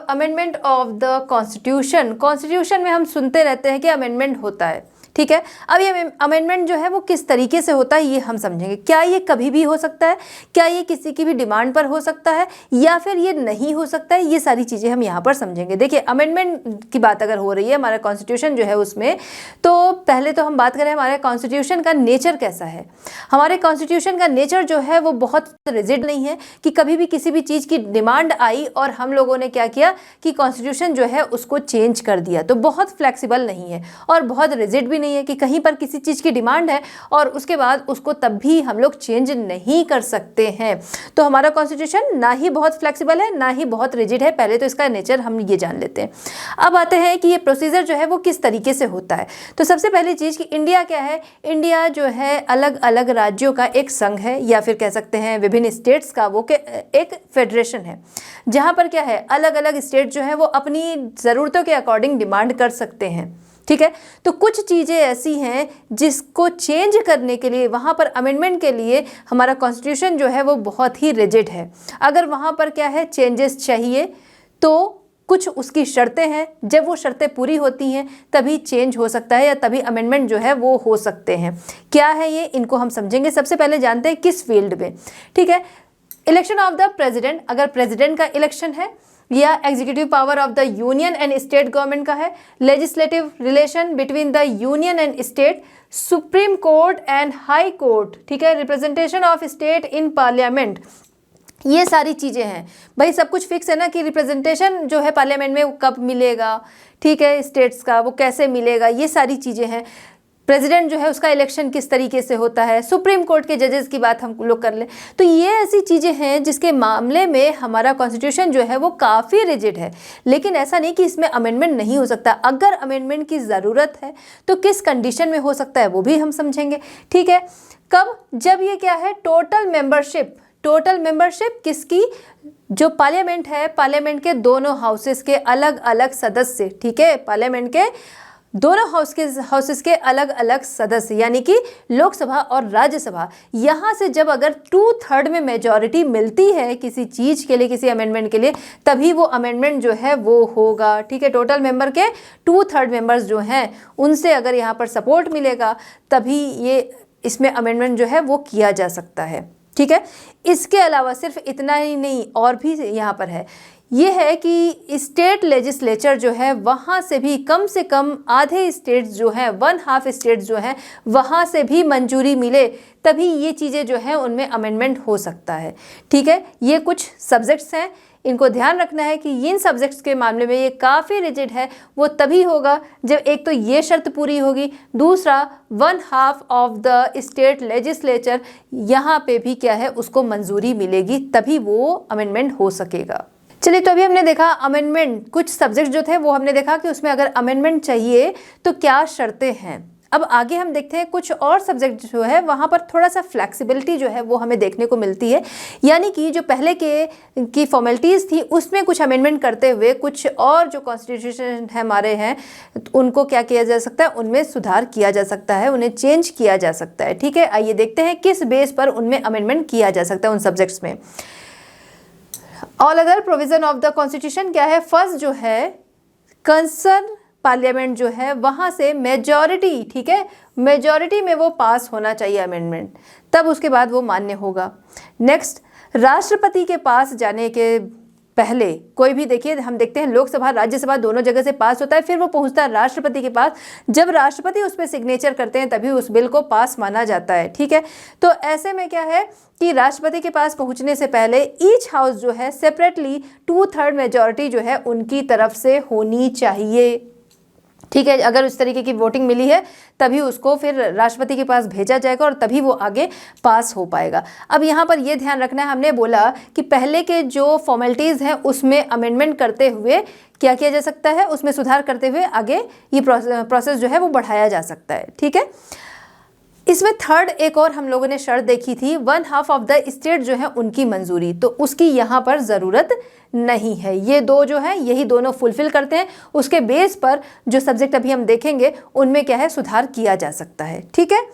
amendment of the constitution. Constitution में हम सुनते रहते हैं कि अमेंडमेंट होता है, ठीक है। अब ये अमेंडमेंट जो है वो किस तरीके से होता है ये हम समझेंगे। क्या ये कभी भी हो सकता है, क्या ये किसी की भी डिमांड पर हो सकता है, या फिर ये नहीं हो सकता है, ये सारी चीज़ें हम यहाँ पर समझेंगे। देखिए अमेंडमेंट की बात अगर हो रही है हमारा कॉन्स्टिट्यूशन जो है उसमें, तो पहले तो हम बात करें हमारे कॉन्स्टिट्यूशन का नेचर कैसा है। हमारे कॉन्स्टिट्यूशन का नेचर जो है वो बहुत रिजिड नहीं है कि कभी भी किसी भी चीज़ की डिमांड आई और हम लोगों ने क्या किया कि कॉन्स्टिट्यूशन जो है उसको चेंज कर दिया, तो बहुत फ्लेक्सिबल नहीं है और बहुत रिजिड भी नहीं है कि कहीं पर किसी चीज़ की डिमांड है और उसके बाद उसको तब भी हम लोग चेंज नहीं कर सकते हैं। तो हमारा कॉन्स्टिट्यूशन ना ही बहुत फ्लेक्सिबल है ना ही बहुत रिजिड है, पहले तो इसका नेचर हम ये जान लेते हैं। अब आते हैं कि ये प्रोसीजर जो है वो किस तरीके से होता है। तो सबसे पहली चीज़ कि इंडिया क्या है, इंडिया जो है अलग अलग राज्यों का एक संघ है, या फिर कह सकते हैं विभिन्न स्टेट्स का वो एक फेडरेशन है, जहाँ पर क्या है अलग अलग स्टेट जो है वो अपनी ज़रूरतों के अकॉर्डिंग डिमांड कर सकते हैं, ठीक है। तो कुछ चीज़ें ऐसी हैं जिसको चेंज करने के लिए, वहाँ पर अमेंडमेंट के लिए हमारा कॉन्स्टिट्यूशन जो है वो बहुत ही रिजिड है। अगर वहाँ पर क्या है चेंजेस चाहिए तो कुछ उसकी शर्तें हैं, जब वो शर्तें पूरी होती हैं तभी चेंज हो सकता है या तभी अमेंडमेंट जो है वो हो सकते हैं। क्या है ये, इनको हम समझेंगे। सबसे पहले जानते हैं किस फील्ड में, ठीक है। इलेक्शन ऑफ द प्रेसिडेंट, अगर प्रेसिडेंट का इलेक्शन है, या executive power of the union and state government का है, legislative relation between the union and state, supreme court and high court, ठीक है, representation of state in parliament, ये सारी चीज़ें हैं। भाई सब कुछ फिक्स है ना कि रिप्रेजेंटेशन जो है पार्लियामेंट में वो कब मिलेगा, ठीक है, स्टेट्स का वो कैसे मिलेगा, ये सारी चीज़ें हैं। प्रेसिडेंट जो है उसका इलेक्शन किस तरीके से होता है, सुप्रीम कोर्ट के जजेस की बात हम लोग कर लें, तो ये ऐसी चीज़ें हैं जिसके मामले में हमारा कॉन्स्टिट्यूशन जो है वो काफ़ी रिजिड है। लेकिन ऐसा नहीं कि इसमें अमेंडमेंट नहीं हो सकता। अगर अमेंडमेंट की ज़रूरत है तो किस कंडीशन में हो सकता है वो भी हम समझेंगे, ठीक है। कब, जब ये क्या है टोटल मेंबरशिप, टोटल मेंबरशिप किसकी, जो पार्लियामेंट है, पार्लियामेंट के दोनों हाउसेस के अलग अलग सदस्य, ठीक है, पार्लियामेंट के दोनों हाउसेस के अलग अलग सदस्य यानी कि लोकसभा और राज्यसभा, यहाँ से जब अगर 2/3 में मेजॉरिटी मिलती है किसी चीज़ के लिए, किसी अमेंडमेंट के लिए, तभी वो अमेंडमेंट जो है वो होगा, ठीक है। टोटल मेंबर के 2/3 मेंबर्स जो हैं उनसे अगर यहाँ पर सपोर्ट मिलेगा तभी ये इसमें अमेंडमेंट जो है वो किया जा सकता है, ठीक है। इसके अलावा सिर्फ इतना ही नहीं और भी यहाँ पर है, ये है कि स्टेट लेजिस्लेचर जो है वहाँ से भी कम से कम आधे स्टेट्स जो हैं, 1/2 स्टेट्स जो हैं, वहाँ से भी मंजूरी मिले तभी ये चीज़ें जो हैं उनमें अमेंडमेंट हो सकता है। ठीक है, ये कुछ सब्जेक्ट्स हैं, इनको ध्यान रखना है कि इन सब्जेक्ट्स के मामले में ये काफ़ी रिजिड है। वो तभी होगा जब एक तो ये शर्त पूरी होगी, दूसरा 1/2 ऑफ द स्टेट लेजिस्लेचर यहाँ पे भी क्या है उसको मंजूरी मिलेगी, तभी वो अमेंडमेंट हो सकेगा। चलिए, तो अभी हमने देखा अमेंडमेंट, कुछ सब्जेक्ट जो थे वो हमने देखा कि उसमें अगर अमेंडमेंट चाहिए तो क्या शर्तें हैं। अब आगे हम देखते हैं कुछ और सब्जेक्ट जो है वहाँ पर थोड़ा सा फ्लेक्सिबिलिटी जो है वो हमें देखने को मिलती है, यानी कि जो पहले की फॉर्मेलिटीज़ थी उसमें कुछ अमेंडमेंट करते हुए कुछ और जो कॉन्स्टिट्यूशन है हमारे हैं उनको क्या किया जा सकता है, उनमें सुधार किया जा सकता है, उन्हें चेंज किया जा सकता है। ठीक है, आइए देखते हैं किस बेस पर उनमें अमेंडमेंट किया जा सकता है उन सब्जेक्ट्स में। All other provision of the constitution क्या है, फर्स्ट जो है कंसर्न पार्लियामेंट जो है वहाँ से मेजॉरिटी, ठीक है, मेजॉरिटी में वो पास होना चाहिए अमेंडमेंट, तब उसके बाद वो मान्य होगा। नेक्स्ट, राष्ट्रपति के पास जाने के पहले कोई भी, देखिए हम देखते हैं लोकसभा राज्यसभा दोनों जगह से पास होता है, फिर वो पहुंचता है राष्ट्रपति के पास, जब राष्ट्रपति उस पर सिग्नेचर करते हैं तभी उस बिल को पास माना जाता है। ठीक है, तो ऐसे में क्या है कि राष्ट्रपति के पास पहुंचने से पहले ईच हाउस जो है सेपरेटली 2/3 मेजॉरिटी जो है उनकी तरफ से होनी चाहिए। ठीक है, अगर उस तरीके की वोटिंग मिली है तभी उसको फिर राष्ट्रपति के पास भेजा जाएगा और तभी वो आगे पास हो पाएगा। अब यहाँ पर ये ध्यान रखना है, हमने बोला कि पहले के जो फॉर्मेलिटीज़ हैं उसमें अमेंडमेंट करते हुए क्या किया जा सकता है, उसमें सुधार करते हुए आगे ये प्रोसेस जो है वो बढ़ाया जा सकता है। ठीक है, इसमें थर्ड एक और हम लोगों ने शर्त देखी थी, 1/2 ऑफ द स्टेट जो है उनकी मंजूरी, तो उसकी यहाँ पर ज़रूरत नहीं है। ये दो जो है यही दोनों फुलफिल करते हैं, उसके बेस पर जो सब्जेक्ट अभी हम देखेंगे उनमें क्या है सुधार किया जा सकता है। ठीक है,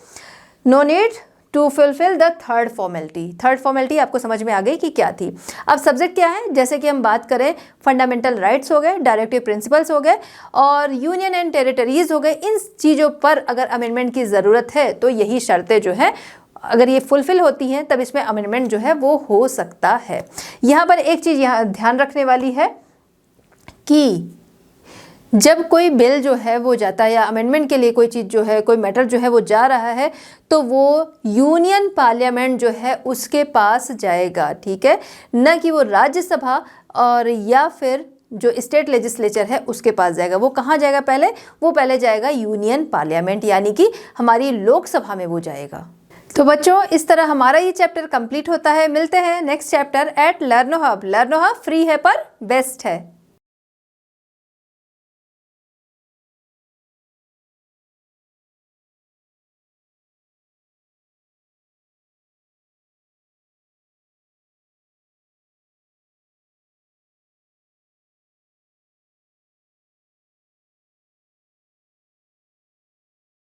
no need to fulfil the third formality. Third formality आपको समझ में आ गई कि क्या थी। अब सब्जेक्ट क्या है, जैसे कि हम बात करें फंडामेंटल राइट्स हो गए, डायरेक्टिव प्रिंसिपल्स हो गए और यूनियन एंड टेरिटरीज हो गए, इन चीज़ों पर अगर अमेंडमेंट की ज़रूरत है तो यही शर्तें जो है अगर ये फुलफिल होती हैं तब इसमें अमेंडमेंट जो है वो हो सकता है। यहाँ पर एक चीज़ यहाँ ध्यान रखने वाली है कि जब कोई बिल जो है वो जाता है या अमेंडमेंट के लिए कोई चीज़ जो है, कोई मैटर जो है वो जा रहा है तो वो यूनियन पार्लियामेंट जो है उसके पास जाएगा। ठीक है, न कि वो राज्यसभा और या फिर जो स्टेट लेजिस्लेचर है उसके पास जाएगा। वो कहाँ जाएगा पहले, वो पहले जाएगा यूनियन पार्लियामेंट, यानी कि हमारी लोकसभा में वो जाएगा। तो बच्चों, इस तरह हमारा ये चैप्टर कंप्लीट होता है। मिलते हैं next chapter at Learno hub. Learno hub free है पर बेस्ट है।